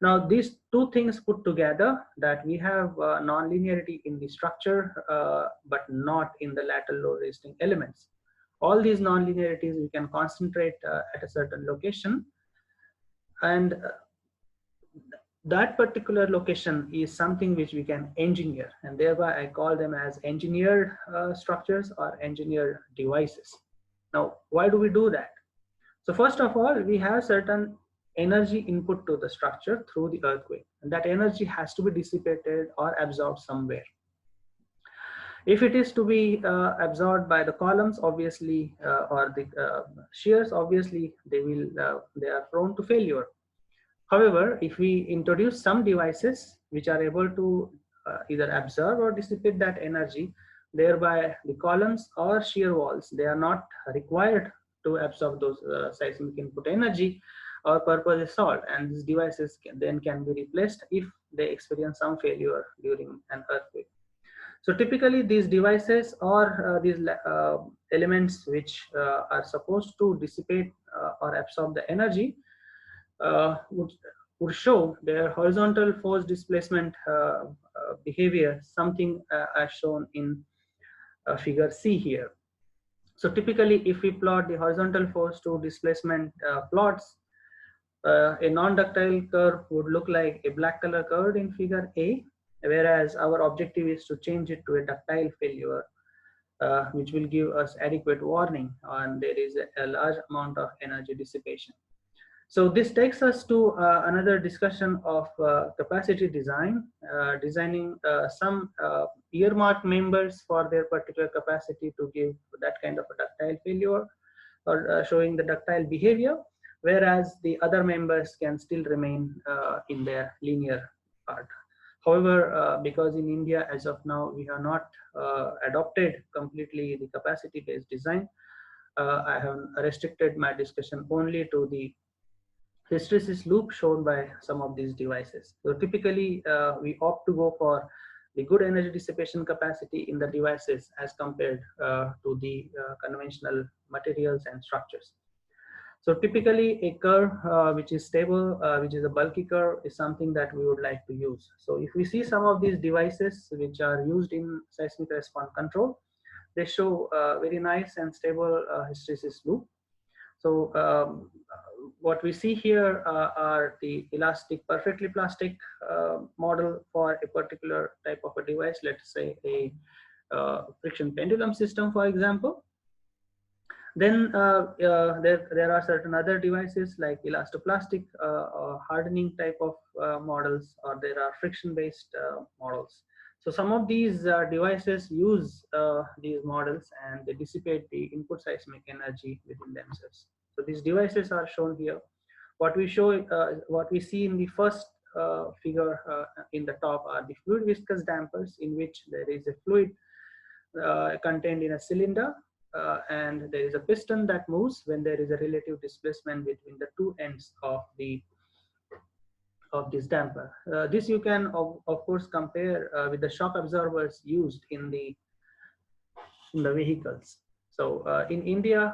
Now these two things put together, that we have non-linearity in the structure, but not in the lateral load resisting elements. All these non-linearities we can concentrate at a certain location, and that particular location is something which we can engineer, and thereby I call them as engineered structures or engineered devices. Now, why do we do that? So first of all, we have certain energy input to the structure through the earthquake, and that energy has to be dissipated or absorbed somewhere. If it is to be absorbed by the columns, obviously, or the shears, obviously they are prone to failure. However, if we introduce some devices which are able to either absorb or dissipate that energy, thereby the columns or shear walls, they are not required to absorb those seismic input energy, our purpose is solved, and these devices can be replaced if they experience some failure during an earthquake. So typically these devices or these elements which are supposed to dissipate or absorb the energy would show their horizontal force displacement behavior, something as shown in figure C here. So typically if we plot the horizontal force to displacement plots, a non-ductile curve would look like a black color curve in figure A, whereas our objective is to change it to a ductile failure, which will give us adequate warning, and there is a large amount of energy dissipation. So this takes us to another discussion of capacity design, designing some earmarked members for their particular capacity to give that kind of a ductile failure or showing the ductile behavior, whereas the other members can still remain in their linear part. However, because in India as of now we have not adopted completely the capacity-based design, I have restricted my discussion only to the hysteresis loop shown by some of these devices. So typically we opt to go for the good energy dissipation capacity in the devices as compared to the conventional materials and structures. So typically a curve which is stable, which is a bulky curve, is something that we would like to use. So if we see some of these devices which are used in seismic response control, they show very nice and stable hysteresis loop. So what we see here are the elastic, perfectly plastic model for a particular type of a device, let's say a friction pendulum system, for example. Then there are certain other devices like elastoplastic hardening type of models, or there are friction-based models. So some of these devices use these models and they dissipate the input seismic energy within themselves. So these devices are shown here. What we see in the first figure in the top are the fluid viscous dampers, in which there is a fluid contained in a cylinder, and there is a piston that moves when there is a relative displacement between the two ends of this damper. This you can of course compare with the shock absorbers used in the vehicles. So in India,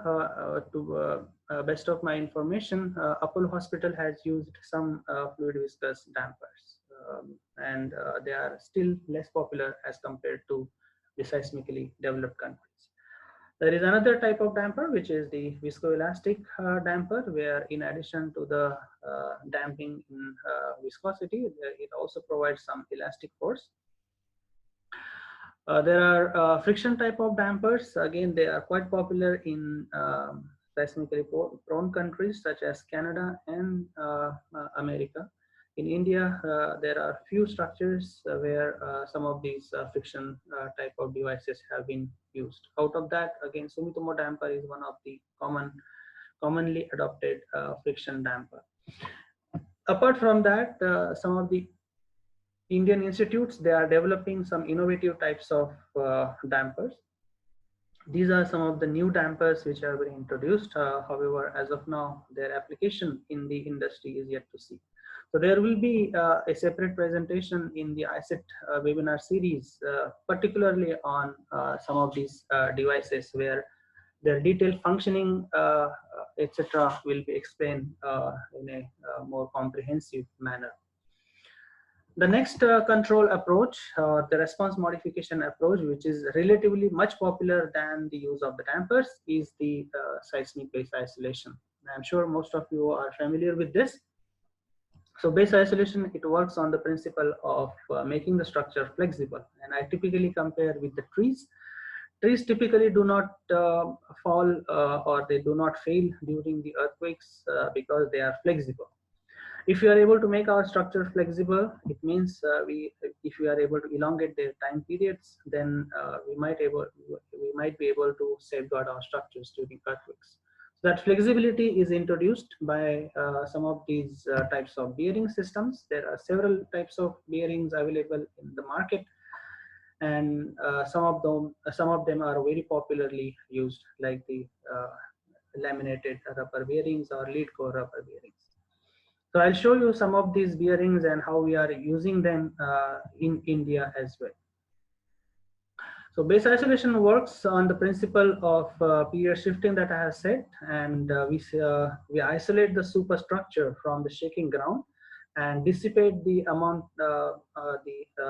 to best of my information, Apollo Hospital has used some fluid viscous dampers, and they are still less popular as compared to the seismically developed countries. There is another type of damper, which is the viscoelastic damper, where in addition to the damping in viscosity, it also provides some elastic force. There are friction type of dampers. Again, they are quite popular in seismically prone countries such as Canada and America. In India, there are few structures where some of these friction type of devices have been used. Out of that, again, Sumitomo damper is one of the commonly adopted friction damper. Apart from that, some of the Indian institutes, they are developing some innovative types of dampers. These are some of the new dampers which have been introduced. However, as of now, their application in the industry is yet to see. So there will be a separate presentation in the ISET webinar series, particularly on some of these devices where their detailed functioning, etc., will be explained in a more comprehensive manner. The next control approach, the response modification approach, which is relatively much popular than the use of the dampers, is the seismic base isolation. I'm sure most of you are familiar with this. So base isolation, it works on the principle of making the structure flexible. And I typically compare with the trees. Trees typically do not fall or they do not fail during the earthquakes because they are flexible. If we are able to make our structure flexible, it means if we are able to elongate their time periods, then we might be able to safeguard our structures during earthquakes. So that flexibility is introduced by some of these types of bearing systems. There are several types of bearings available in the market, and some of them are very popularly used, like the laminated rubber bearings or lead core rubber bearings. So I'll show you some of these bearings and how we are using them in India as well. So base isolation works on the principle of period shifting that I have said, and we isolate the superstructure from the shaking ground and dissipate the amount, the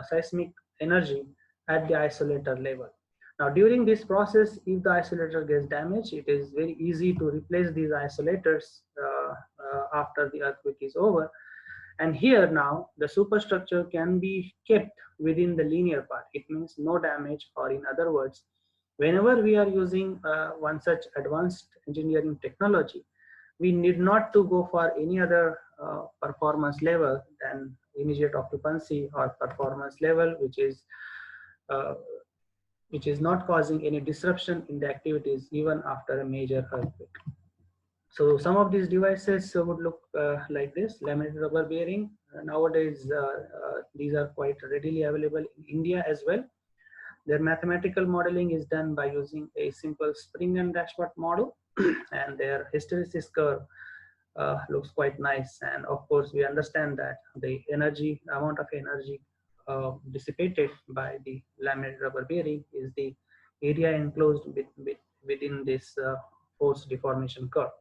seismic energy at the isolator level. Now during this process, if the isolator gets damaged, it is very easy to replace these isolators after the earthquake is over. And here now the superstructure can be kept within the linear part. It means no damage, or in other words, whenever we are using one such advanced engineering technology, we need not to go for any other performance level than immediate occupancy or performance level, which is not causing any disruption in the activities even after a major earthquake. So some of these devices would look like this: laminated rubber bearing. Nowadays, these are quite readily available in India as well. Their mathematical modeling is done by using a simple spring and dashpot model, and their hysteresis curve looks quite nice. And of course, we understand that the amount of energy dissipated by the laminated rubber bearing is the area enclosed within this force deformation curve.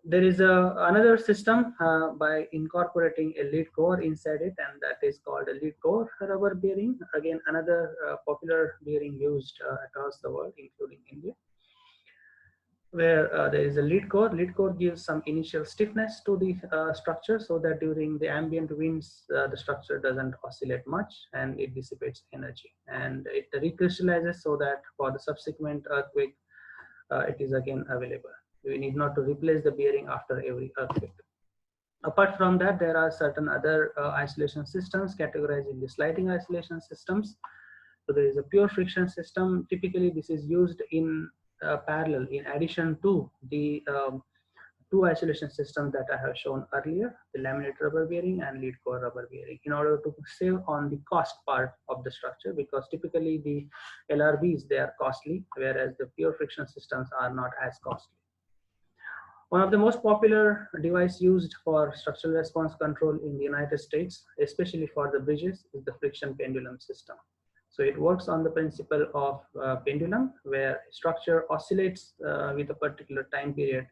There is another system by incorporating a lead core inside it, and that is called a lead core rubber bearing. Again, another popular bearing used across the world, including India, where there is a lead core. Lead core gives some initial stiffness to the structure so that during the ambient winds, the structure doesn't oscillate much and it dissipates energy. And it recrystallizes so that for the subsequent earthquake, it is again available. We need not to replace the bearing after every earthquake. Apart from that, there are certain other isolation systems categorized in the sliding isolation systems. So there is a pure friction system. Typically, this is used in parallel, in addition to the two isolation systems that I have shown earlier, the laminated rubber bearing and lead core rubber bearing, in order to save on the cost part of the structure, because typically the LRBs, they are costly, whereas the pure friction systems are not as costly. One of the most popular device used for structural response control in the United States, especially for the bridges, is the friction pendulum system. So it works on the principle of pendulum, where structure oscillates with a particular time period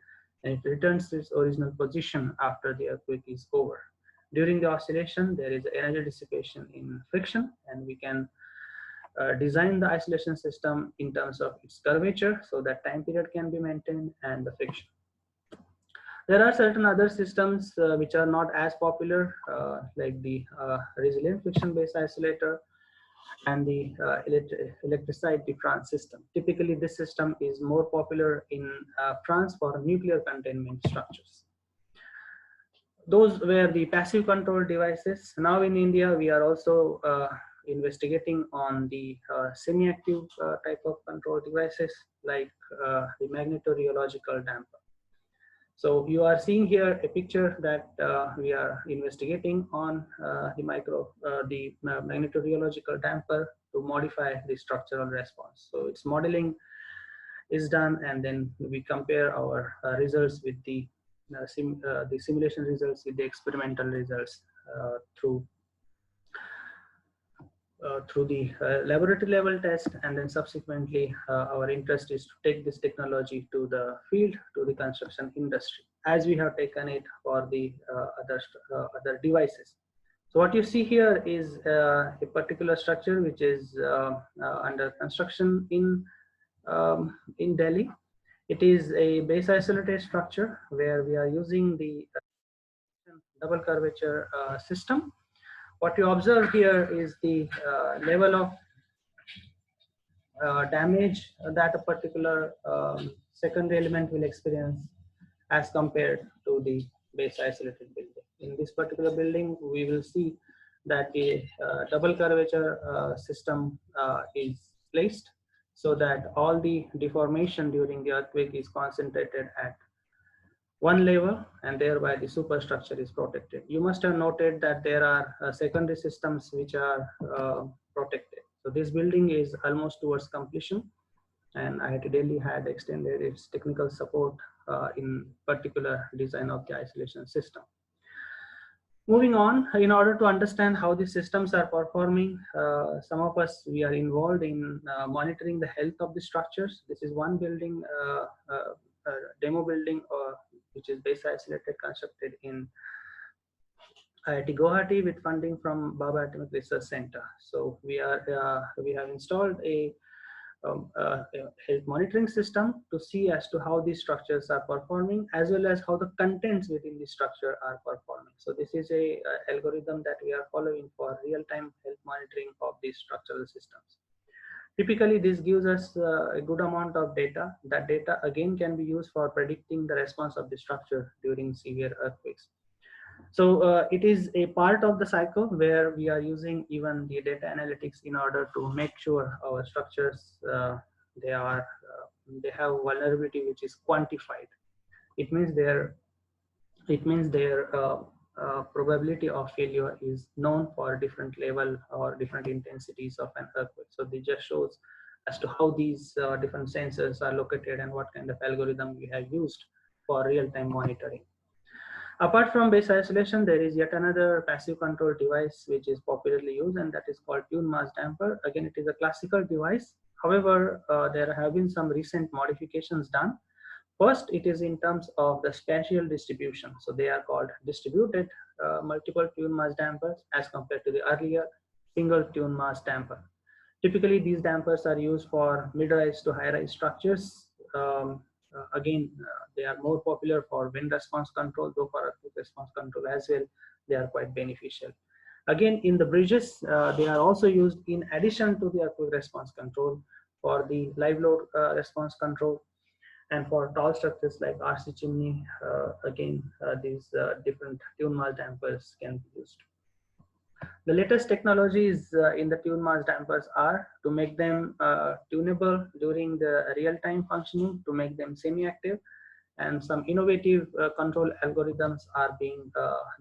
and it returns to its original position after the earthquake is over. During the oscillation, there is energy dissipation in friction, and we can design the isolation system in terms of its curvature so that time period can be maintained and the friction. There are certain other systems which are not as popular, like the resilient friction-based isolator and the electricide difference system. Typically, this system is more popular in France for nuclear containment structures. Those were the passive control devices. Now in India, we are also investigating on the semi-active type of control devices, like the magnetoreological damper. So you are seeing here a picture that we are investigating on the magnetoreological damper to modify the structural response. So its modeling is done, and then we compare our results with the simulation results with the experimental results through the laboratory level test, and then subsequently our interest is to take this technology to the field, to the construction industry, as we have taken it for the other devices. So what you see here is a particular structure which is under construction in Delhi. It is a base isolated structure where we are using the double curvature system. What you observe here is the level of damage that a particular secondary element will experience as compared to the base isolated building. In this particular building, we will see that the double curvature system is placed so that all the deformation during the earthquake is concentrated at one level, and thereby the superstructure is protected. You must have noted that there are secondary systems which are protected. So this building is almost towards completion, and IIT Delhi had extended its technical support in particular design of the isolation system. Moving on, in order to understand how these systems are performing, some of us, we are involved in monitoring the health of the structures. This is one building, demo building, which is base isolated, constructed in IIT Guwahati with funding from Bhabha Atomic Research Center. So we have installed a health monitoring system to see as to how these structures are performing, as well as how the contents within the structure are performing. So this is a algorithm that we are following for real-time health monitoring of these structural systems. Typically, this gives us a good amount of data. That data again can be used for predicting the response of the structure during severe earthquakes. So it is a part of the cycle where we are using even the data analytics in order to make sure our structures they have vulnerability which is quantified. It means their probability of failure is known for different level or different intensities of an earthquake. So this just shows as to how these different sensors are located and what kind of algorithm we have used for real-time monitoring. Apart from base isolation, there is yet another passive control device which is popularly used, and that is called tune mass damper. Again, it is a classical device. However, there have been some recent modifications done. First, it is in terms of the spatial distribution. So they are called distributed multiple tune mass dampers as compared to the earlier single tune mass damper. Typically, these dampers are used for mid-rise to high-rise structures. They are more popular for wind response control, though for earthquake response control as well, they are quite beneficial. Again, in the bridges, they are also used in addition to the earthquake response control for the live load response control, and for tall structures like RC chimney. These different tune mass dampers can be used. The latest technologies in the tune mass dampers are to make them tunable during the real-time functioning, to make them semi-active, and some innovative control algorithms are being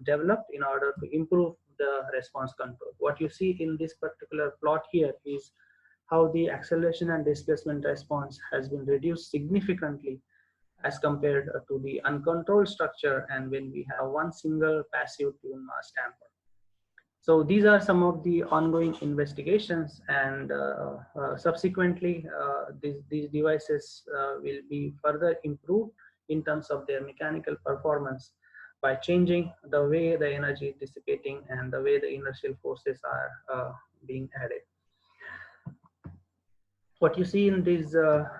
developed in order to improve the response control. What you see in this particular plot here is how the acceleration and displacement response has been reduced significantly as compared to the uncontrolled structure and when we have one single passive tune mass damper. So these are some of the ongoing investigations, and subsequently these devices will be further improved in terms of their mechanical performance by changing the way the energy is dissipating and the way the inertial forces are being added. What you see in this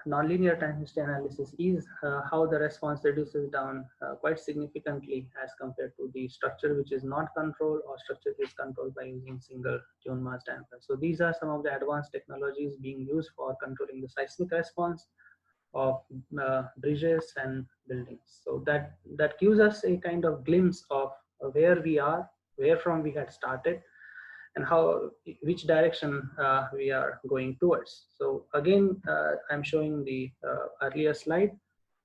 nonlinear time history analysis is how the response reduces down quite significantly as compared to the structure which is not controlled or structure is controlled by using single tune mass damper. So these are some of the advanced technologies being used for controlling the seismic response of bridges and buildings. So that gives us a kind of glimpse of where we are, where from we had started, and which direction we are going towards. So again, I'm showing the earlier slide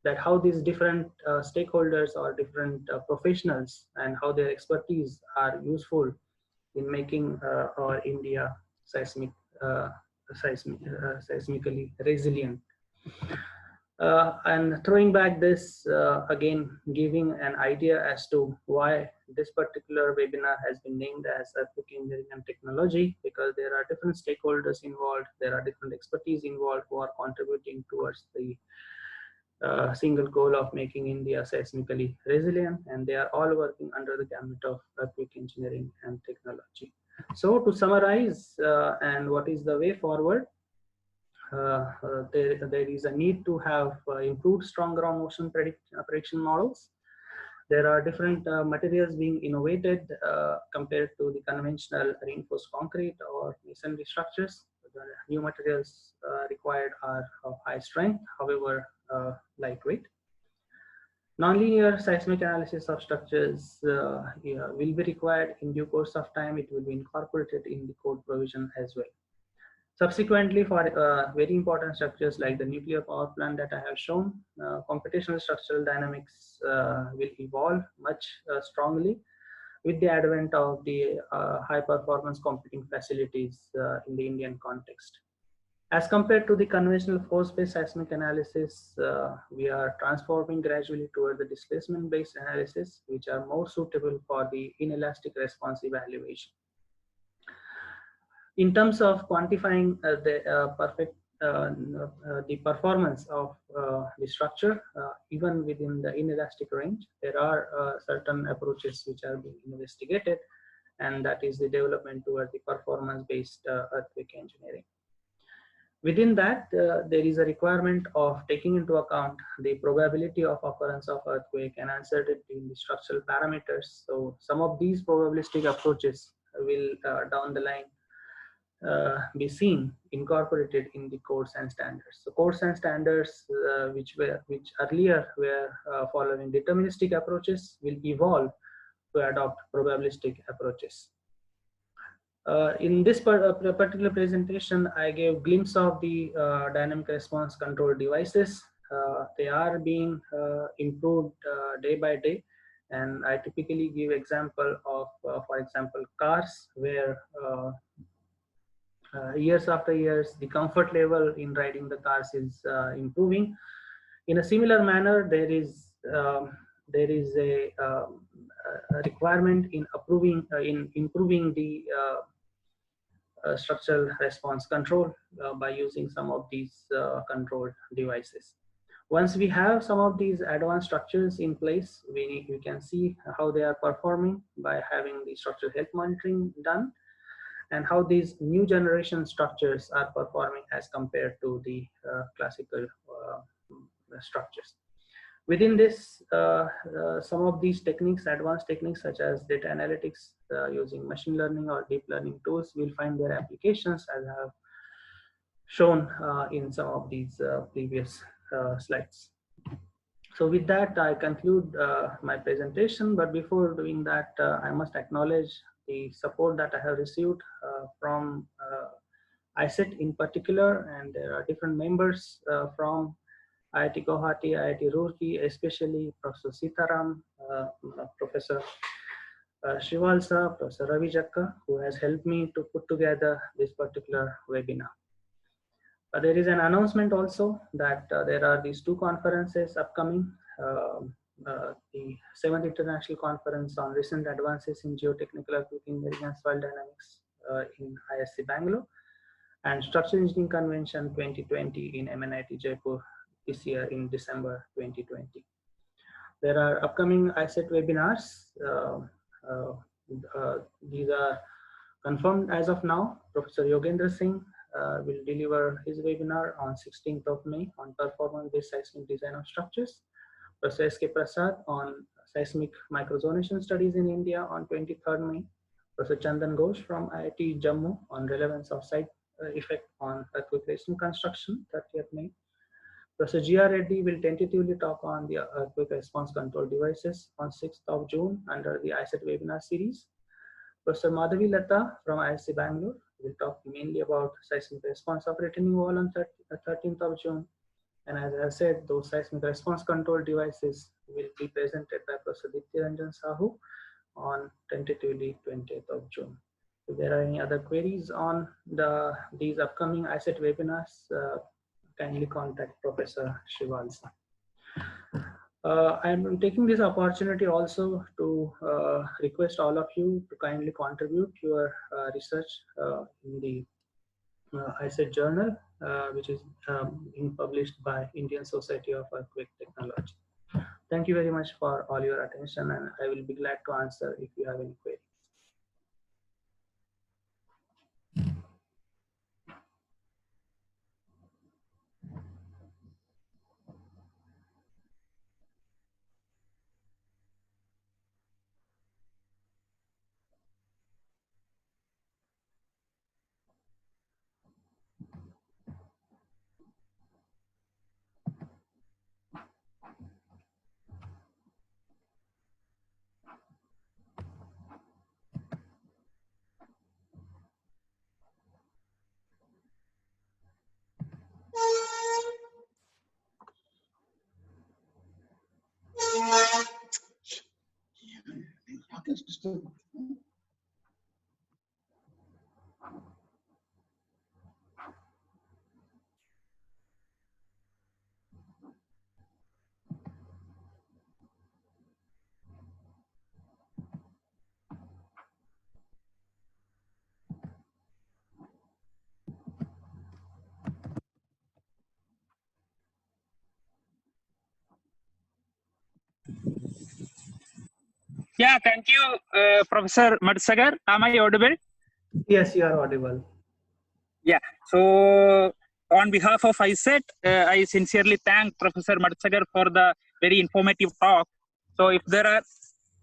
that how these different stakeholders or different professionals and how their expertise are useful in making our India seismically resilient. And throwing back this, again, giving an idea as to why this particular webinar has been named as Earthquake Engineering and Technology, because there are different stakeholders involved, there are different expertise involved who are contributing towards the single goal of making India seismically resilient, and they are all working under the gamut of earthquake engineering and technology. So to summarize, and what is the way forward? There is a need to have improved strong ground motion prediction models. There are different materials being innovated compared to the conventional reinforced concrete or masonry structures. The new materials required are of high strength, however lightweight. Nonlinear seismic analysis of structures will be required in due course of time. It will be incorporated in the code provision as well. Subsequently, for very important structures like the nuclear power plant that I have shown, computational structural dynamics will evolve much strongly with the advent of the high performance computing facilities in the Indian context. As compared to the conventional force-based seismic analysis, we are transforming gradually toward the displacement-based analysis, which are more suitable for the inelastic response evaluation. In terms of quantifying the performance of the structure, even within the inelastic range, there are certain approaches which are being investigated, and that is the development toward the performance-based earthquake engineering. Within that, there is a requirement of taking into account the probability of occurrence of earthquake and uncertainty in the structural parameters. So some of these probabilistic approaches will down the line be seen incorporated in the codes and standards. So codes and standards which earlier were following deterministic approaches will evolve to adopt probabilistic approaches. In this particular presentation, I gave a glimpse of the dynamic response control devices. They are being improved day by day, and I typically give example of, for example, cars, where years after years, the comfort level in riding the cars is improving. In a similar manner, there is a requirement in improving the structural response control by using some of these control devices. Once we have some of these advanced structures in place, we can see how they are performing by having the structural health monitoring done, and how these new generation structures are performing as compared to the classical structures. Within this, some of these techniques, advanced techniques such as data analytics using machine learning or deep learning tools, will find their applications, as I have shown in some of these previous slides. So with that, I conclude my presentation. But before doing that, I must acknowledge the support that I have received from ISET in particular, and there are different members from IIT Guwahati, IIT Roorkee, especially Professor Sitaram, Professor Srivalsa, Professor Ravi Jakka, who has helped me to put together this particular webinar. There is an announcement also that there are these two conferences upcoming. The 7th International Conference on Recent Advances in Geotechnical Earthquake Engineering and Soil Dynamics in ISC Bangalore, and Structural Engineering Convention 2020 in MNIT Jaipur this year in December 2020. There are upcoming ISET webinars. These are confirmed as of now. Professor Yogendra Singh will deliver his webinar on 16th of May on performance-based seismic design of structures. Professor S.K. Prasad on seismic microzonation studies in India on 23rd May. Professor Chandan Ghosh from IIT Jammu on relevance of site effect on earthquake resistant construction, 30th May. Professor G.R. Reddy will tentatively talk on the earthquake response control devices on 6th of June under the ISET webinar series. Professor Madhavi Lata from ISC Bangalore will talk mainly about seismic response of retaining wall on 13th of June. And as I said, those seismic response control devices will be presented by Professor Dipti Ranjan Sahu on tentatively 20th of June. If there are any other queries on these upcoming ISET webinars, kindly contact Professor Srivalsa. I'm taking this opportunity also to request all of you to kindly contribute your research in the ISET journal, which is being published by Indian Society of Earthquake Technology. Thank you very much for all your attention, and I will be glad to answer if you have any queries. Yeah, thank you, Professor Madsagar. Am I audible? Yes, you are audible. Yeah. So, on behalf of ISET, I sincerely thank Professor Madsagar for the very informative talk. So, if there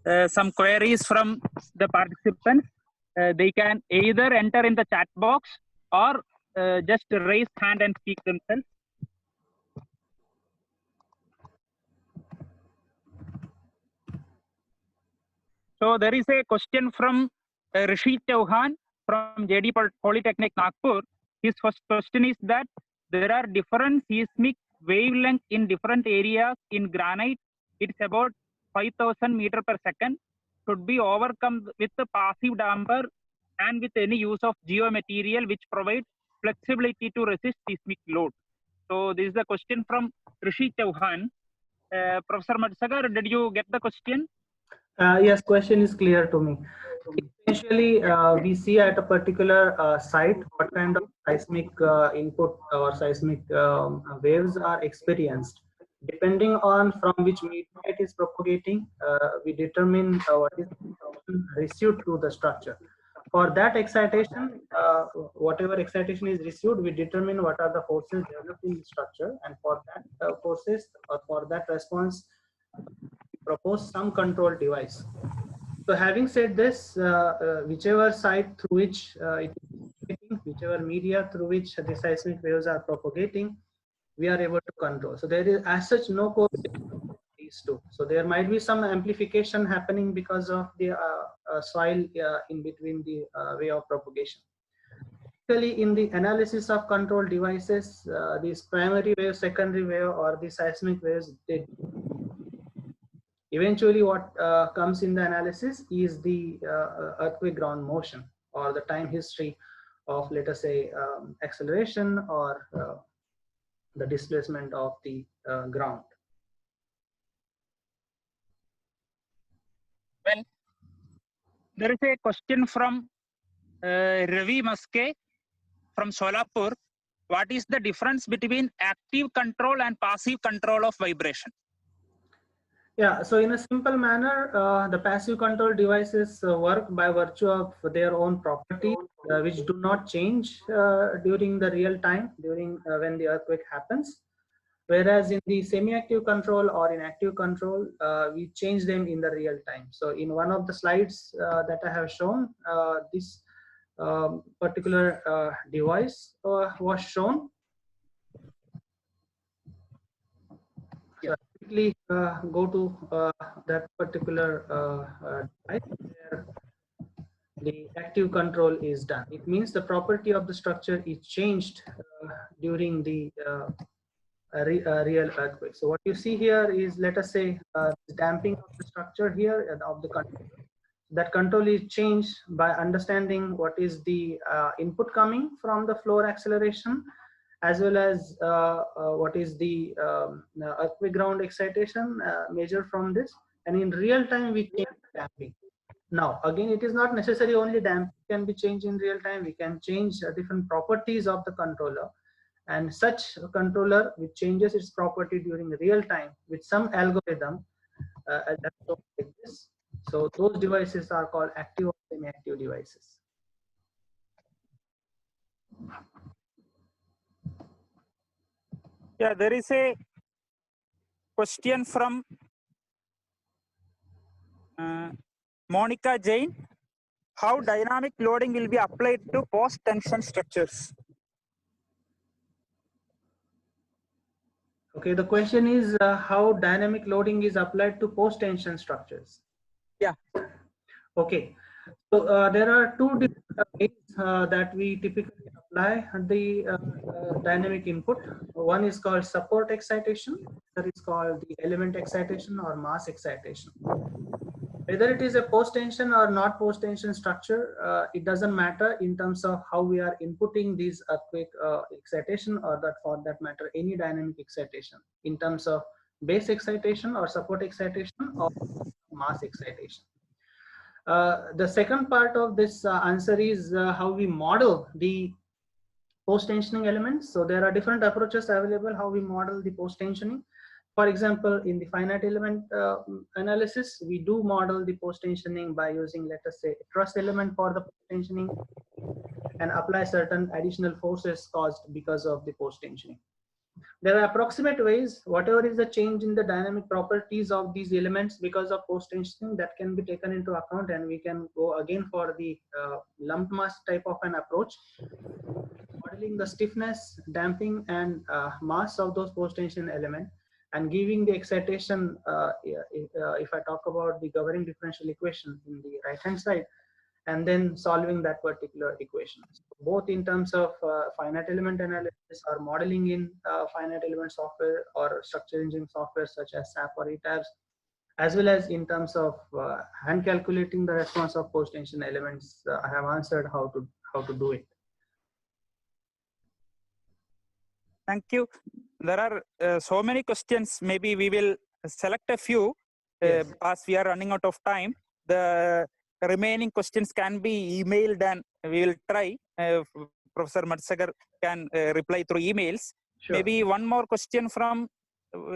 are some queries from the participants, they can either enter in the chat box or just raise hand and speak themselves. So there is a question from Rishi Chauhan from JD Polytechnic Nagpur. His first question is that there are different seismic wavelengths in different areas in granite. It's about 5,000 meter per second. Should be overcome with the passive damper and with any use of geomaterial which provides flexibility to resist seismic load. So this is the question from Rishi Chauhan. Professor Madsagar, did you get the question? Yes, question is clear to me. Essentially, we see at a particular site what kind of seismic input or seismic waves are experienced. Depending on from which medium it is propagating, we determine what is received to the structure. For that excitation, whatever excitation is received, we determine what are the forces developed in the structure, and for that forces or for that response, propose some control device. So having said this, whichever site through which whichever media through which the seismic waves are propagating, we are able to control. So there is as such no correlation between these two. So there might be some amplification happening because of the soil in between the way of propagation. Typically, in the analysis of control devices, these primary wave, secondary wave, or the seismic waves, they eventually what comes in the analysis is the earthquake ground motion or the time history of, let us say, acceleration or the displacement of the ground. Well, there is a question from Ravi Maske from Solapur. What is the difference between active control and passive control of vibration? Yeah, so in a simple manner, the passive control devices work by virtue of their own properties, which do not change during the real time, during when the earthquake happens. Whereas in the semi-active control or in active control, we change them in the real time. So in one of the slides that I have shown, this particular device was shown. So I quickly go to that particular device where the active control is done. It means the property of the structure is changed during the real earthquake. So what you see here is, let us say, damping of the structure here and of the control. That control is changed by understanding what is the input coming from the floor acceleration, as well as what is the earthquake ground excitation measured from this. And in real time, we change damping. Now, again, it is not necessary only damping can be changed in real time. We can change different properties of the controller. And such a controller which changes its property during real time with some algorithm like this. So those devices are called active or semi-active devices. Yeah, there is a question from Monica Jain. How dynamic loading will be applied to post-tension structures? Okay, the question is how dynamic loading is applied to post-tension structures. Yeah. Okay, so there are two different ways that we typically apply the dynamic input. One is called support excitation, that is called the element excitation or mass excitation. Whether it is a post-tension or not post-tension structure, it doesn't matter in terms of how we are inputting these earthquake excitation, or that for that matter any dynamic excitation in terms of base excitation or support excitation or mass excitation. The second part of this answer is how we model the post-tensioning elements. So there are different approaches available how we model the post-tensioning. For example, in the finite element analysis, we do model the post-tensioning by using, let us say, a truss element for the post-tensioning and apply certain additional forces caused because of the post-tensioning. There are approximate ways, whatever is the change in the dynamic properties of these elements because of post-tensioning, that can be taken into account, and we can go again for the lumped mass type of an approach, modeling the stiffness, damping, and mass of those post-tension elements, and giving the excitation, if I talk about the governing differential equation in the right hand side, and then solving that particular equation. So both in terms of finite element analysis or modeling in finite element software or structure engineering software such as SAP or ETABS, as well as in terms of hand calculating the response of post-tension elements. I have answered how to do it. Thank you. There are so many questions. Maybe we will select a few Yes. as we are running out of time. The remaining questions can be emailed, and we will try. Professor Matsagar can reply through emails. Sure. Maybe one more question from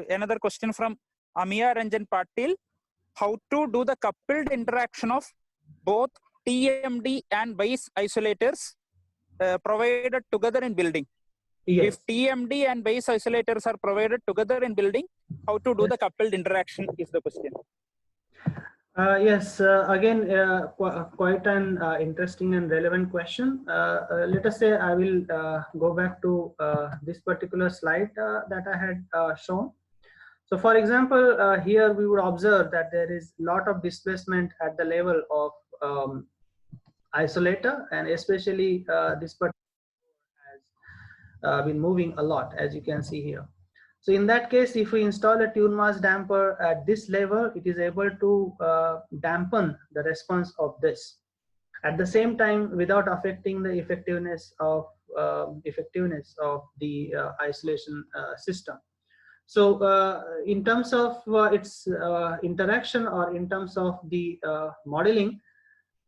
another question from Amiya Ranjan Patil. How to do the coupled interaction of both TMD and base isolators provided together in building? Yes. If TMD and base isolators are provided together in building, how to do the coupled interaction is the question. Yes, again, quite an interesting and relevant question. Let us say I will go back to this particular slide that I had shown. So for example, here we would observe that there is a lot of displacement at the level of isolator, and especially this particular has been moving a lot, as you can see here. So in that case, if we install a tune mass damper at this level, it is able to dampen the response of this. At the same time, without affecting the effectiveness of the isolation system. So in terms of its interaction, or in terms of the modeling,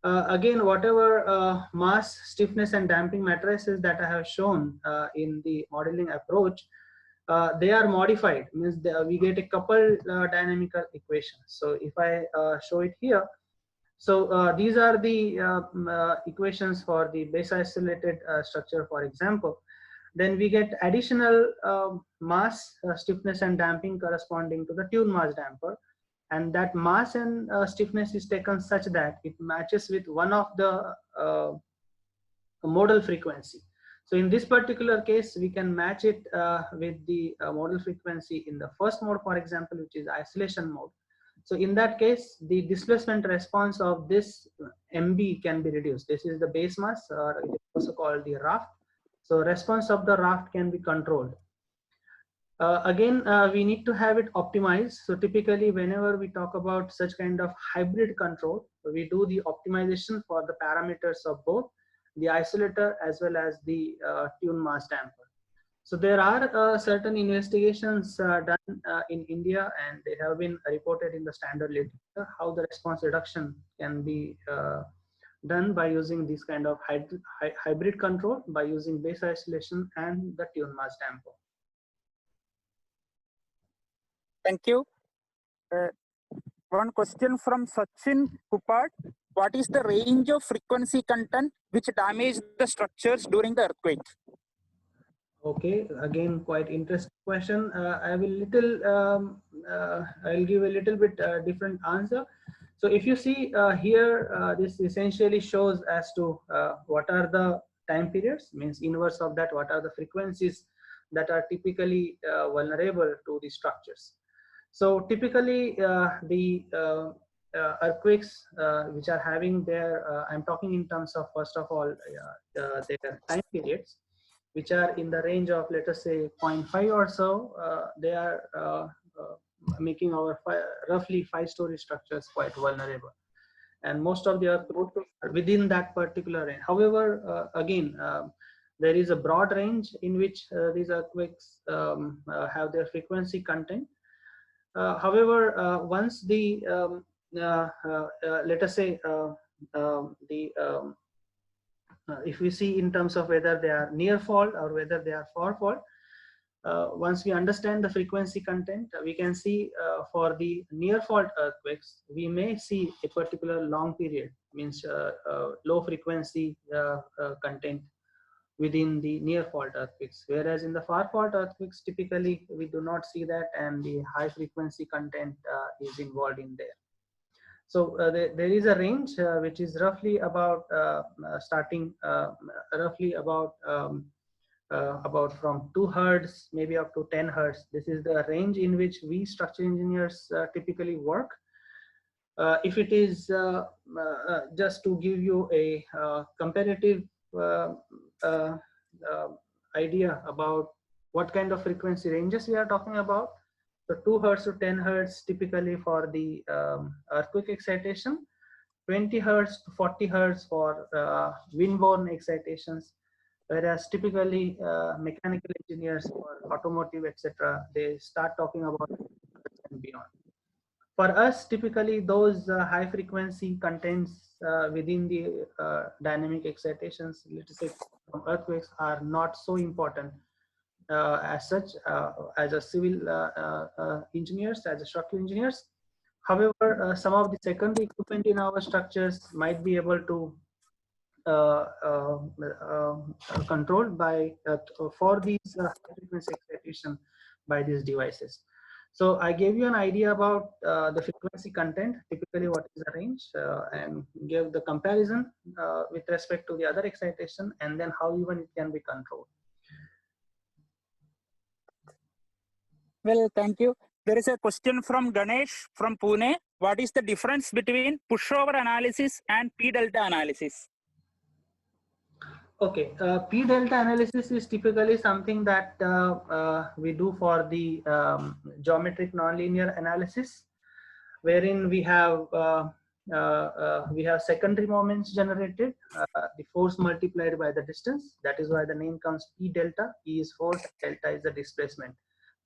again, whatever mass, stiffness, and damping matrices that I have shown in the modeling approach, they are modified, means we get a coupled dynamical equation. So if I show it here, so these are the equations for the base isolated structure, for example. Then we get additional mass, stiffness, and damping corresponding to the tune mass damper, and that mass and stiffness is taken such that it matches with one of the modal frequency. So in this particular case, we can match it with the modal frequency in the first mode, for example, which is isolation mode. So in that case, the displacement response of this MB can be reduced. This is the base mass, or it is also called the raft. So response of the raft can be controlled. Again, we need to have it optimized. So typically, whenever we talk about such kind of hybrid control, we do the optimization for the parameters of both the isolator as well as the tune mass damper. So there are certain investigations done in India, and they have been reported in the standard literature, how the response reduction can be done by using this kind of hybrid control, by using base isolation and the tune mass damper. Thank you. One question from Sachin Kupad. What is the range of frequency content which damaged the structures during the earthquake? Okay, again, quite interesting question. I will I'll give a little bit different answer. So if you see here, this essentially shows as to what are the time periods, means inverse of that, what are the frequencies that are typically vulnerable to the structures. So typically the earthquakes which are having their, I'm talking in terms of, first of all, their time periods, which are in the range of, let us say, 0.5 or so, they are making our roughly 5-story structures quite vulnerable. And most of the earthquakes are within that particular range. However, again, there is a broad range in which these earthquakes have their frequency content. However, once the let us say if we see in terms of whether they are near fault or whether they are far fault, once we understand the frequency content, we can see for the near fault earthquakes, we may see a particular long period, means low frequency content within the near fault earthquakes, whereas in the far fault earthquakes, typically we do not see that, and the high frequency content is involved in there. So there is a range which is roughly about starting roughly about from 2 hertz maybe up to 10 hertz. This is the range in which we structural engineers typically work. If it is just to give you a comparative idea about what kind of frequency ranges we are talking about, so 2 hertz to 10 hertz typically for the earthquake excitation, 20 hertz to 40 hertz for wind-borne excitations, whereas typically mechanical engineers or automotive, etc., they start talking about and beyond. For us, typically those high frequency contents within the dynamic excitations, let's say from earthquakes, are not so important as such as a civil engineers, as a structural engineers. However, some of the secondary equipment in our structures might be able to controlled by for these high frequency excitation by these devices. So I gave you an idea about the frequency content, typically what is the range, and gave the comparison with respect to the other excitation, and then how even it can be controlled. Well, thank you. There is a question from Ganesh from Pune. What is the difference between pushover analysis and P-delta analysis? Okay, P-delta analysis is typically something that we do for the geometric nonlinear analysis, wherein we have secondary moments generated, the force multiplied by the distance. That is why the name comes P-delta. P is force, delta is the displacement.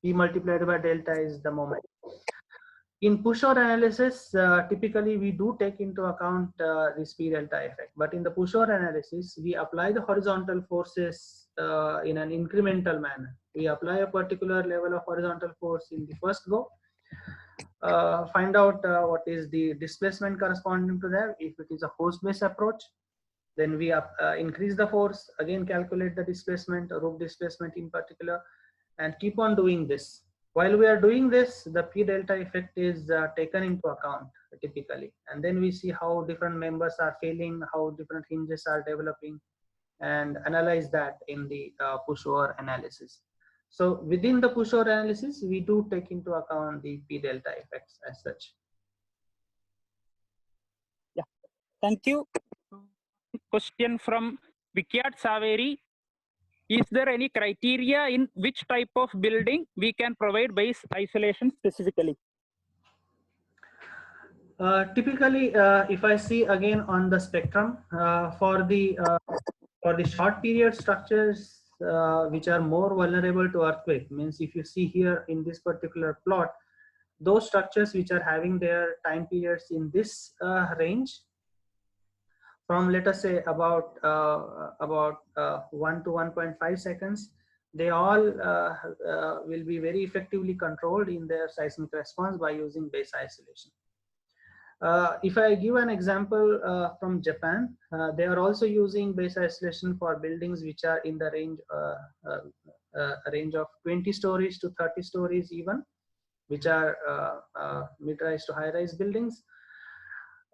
P multiplied by delta is the moment. In pushover analysis, typically we do take into account this P-delta effect. But in the pushover analysis, we apply the horizontal forces in an incremental manner. We apply a particular level of horizontal force in the first go, find out what is the displacement corresponding to that. If it is a force-based approach, then we increase the force, again calculate the displacement, roof displacement in particular, and keep on doing this. While we are doing this, the P-delta effect is taken into account typically, and then we see how different members are failing, how different hinges are developing, and analyze that in the pushover analysis. So within the pushover analysis, we do take into account the P-delta effects as such. Yeah, thank you. Question from Vikyat Saveri. Is there any criteria in which type of building we can provide base isolation specifically? Typically, if I see again on the spectrum, for the short period structures which are more vulnerable to earthquake, means if you see here in this particular plot, those structures which are having their time periods in this range, from let us say about 1 to 1.5 seconds, they all will be very effectively controlled in their seismic response by using base isolation. If I give an example from Japan, they are also using base isolation for buildings which are in the range of 20 stories to 30 stories even, which are mid-rise to high-rise buildings.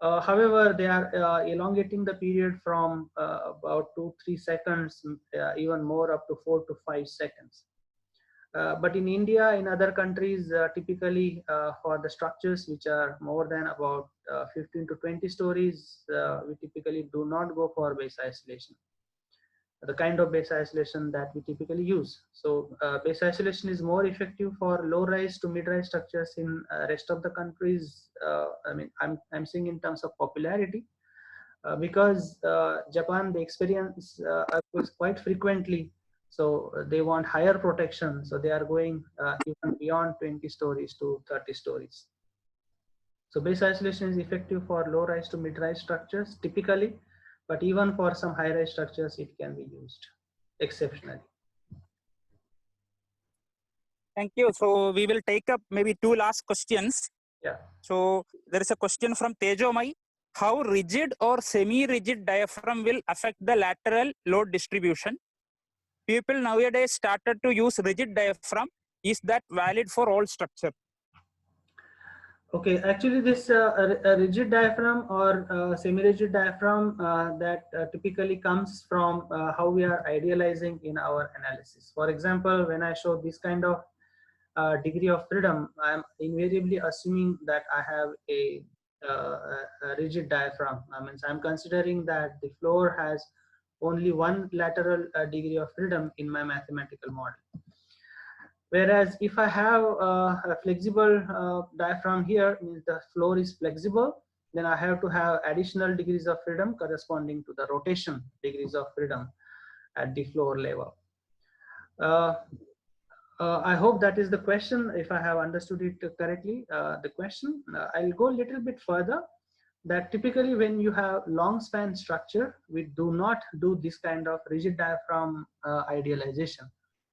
However, they are elongating the period from about 2-3 seconds, even more up to 4 to 5 seconds. But in India, in other countries, typically for the structures which are more than about 15 to 20 stories, we typically do not go for base isolation, the kind of base isolation that we typically use. So base isolation is more effective for low-rise to mid-rise structures in rest of the countries. I mean, I'm saying in terms of popularity, because Japan, they experience earthquakes quite frequently. So they want higher protection. So they are going even beyond 20 stories to 30 stories. So base isolation is effective for low-rise to mid-rise structures typically, but even for some high-rise structures, it can be used exceptionally. Thank you. So we will take up maybe two last questions. Yeah. So there is a question from Tejomai. How rigid or semi-rigid diaphragm will affect the lateral load distribution? People nowadays started to use rigid diaphragm. Is that valid for all structure? Okay, actually this a rigid diaphragm or semi-rigid diaphragm that typically comes from how we are idealizing in our analysis. For example, when I show this kind of degree of freedom, I am invariably assuming that I have a rigid diaphragm. I mean, I'm considering that the floor has only one lateral degree of freedom in my mathematical model. Whereas if I have a flexible diaphragm here, means the floor is flexible, then I have to have additional degrees of freedom corresponding to the rotation degrees of freedom at the floor level. I hope that is the question, if I have understood it correctly, the question. I'll go a little bit further, that typically when you have long span structure, we do not do this kind of rigid diaphragm idealization.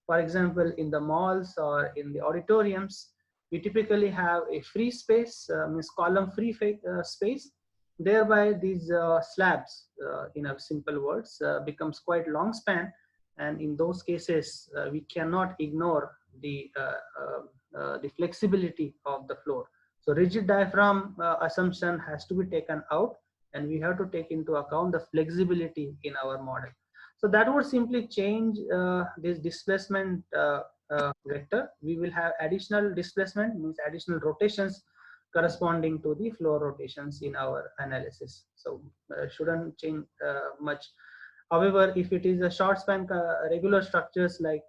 For example, in the malls or in the auditoriums, we typically have a free space, means column free space. Thereby these slabs, in a simple words, becomes quite long span. And in those cases, we cannot ignore the flexibility of the floor. So rigid diaphragm assumption has to be taken out, and we have to take into account the flexibility in our model. So that would simply change this displacement vector. We will have additional displacement, means additional rotations corresponding to the floor rotations in our analysis. So shouldn't change much. However, if it is a short span regular structures like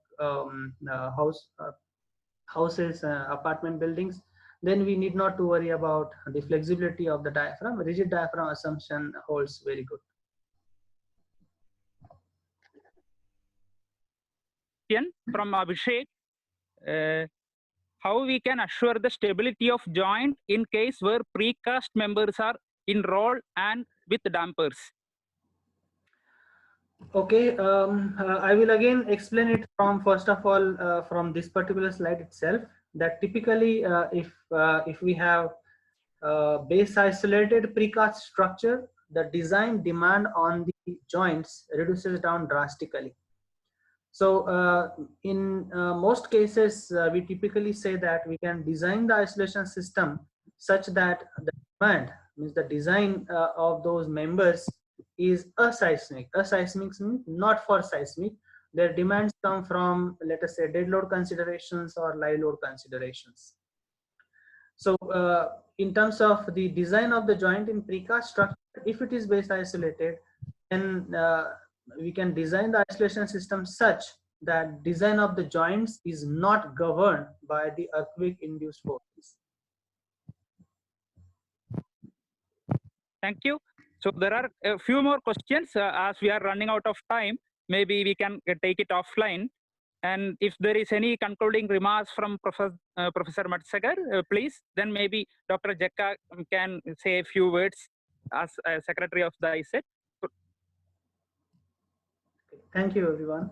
houses, apartment buildings, then we need not to worry about the flexibility of the diaphragm. Rigid diaphragm assumption holds very good. From Abhishek, how we can assure the stability of joint in case where precast members are in roll and with dampers? Okay, I will again explain it from, first of all, from this particular slide itself, that typically if we have base isolated precast structure, the design demand on the joints reduces down drastically. So in most cases, we typically say that we can design the isolation system such that the demand, means the design of those members, is aseismic. Aseismic means not for seismic. Their demands come from, let us say, dead load considerations or live load considerations. So in terms of the design of the joint in precast structure, if it is base isolated, then we can design the isolation system such that design of the joints is not governed by the earthquake induced forces. Thank you. So there are a few more questions. As we are running out of time, maybe we can take it offline. And if there is any concluding remarks from Professor Matsagar, please, then maybe Dr. Jekka can say a few words as Secretary of the ISET. Thank you, everyone.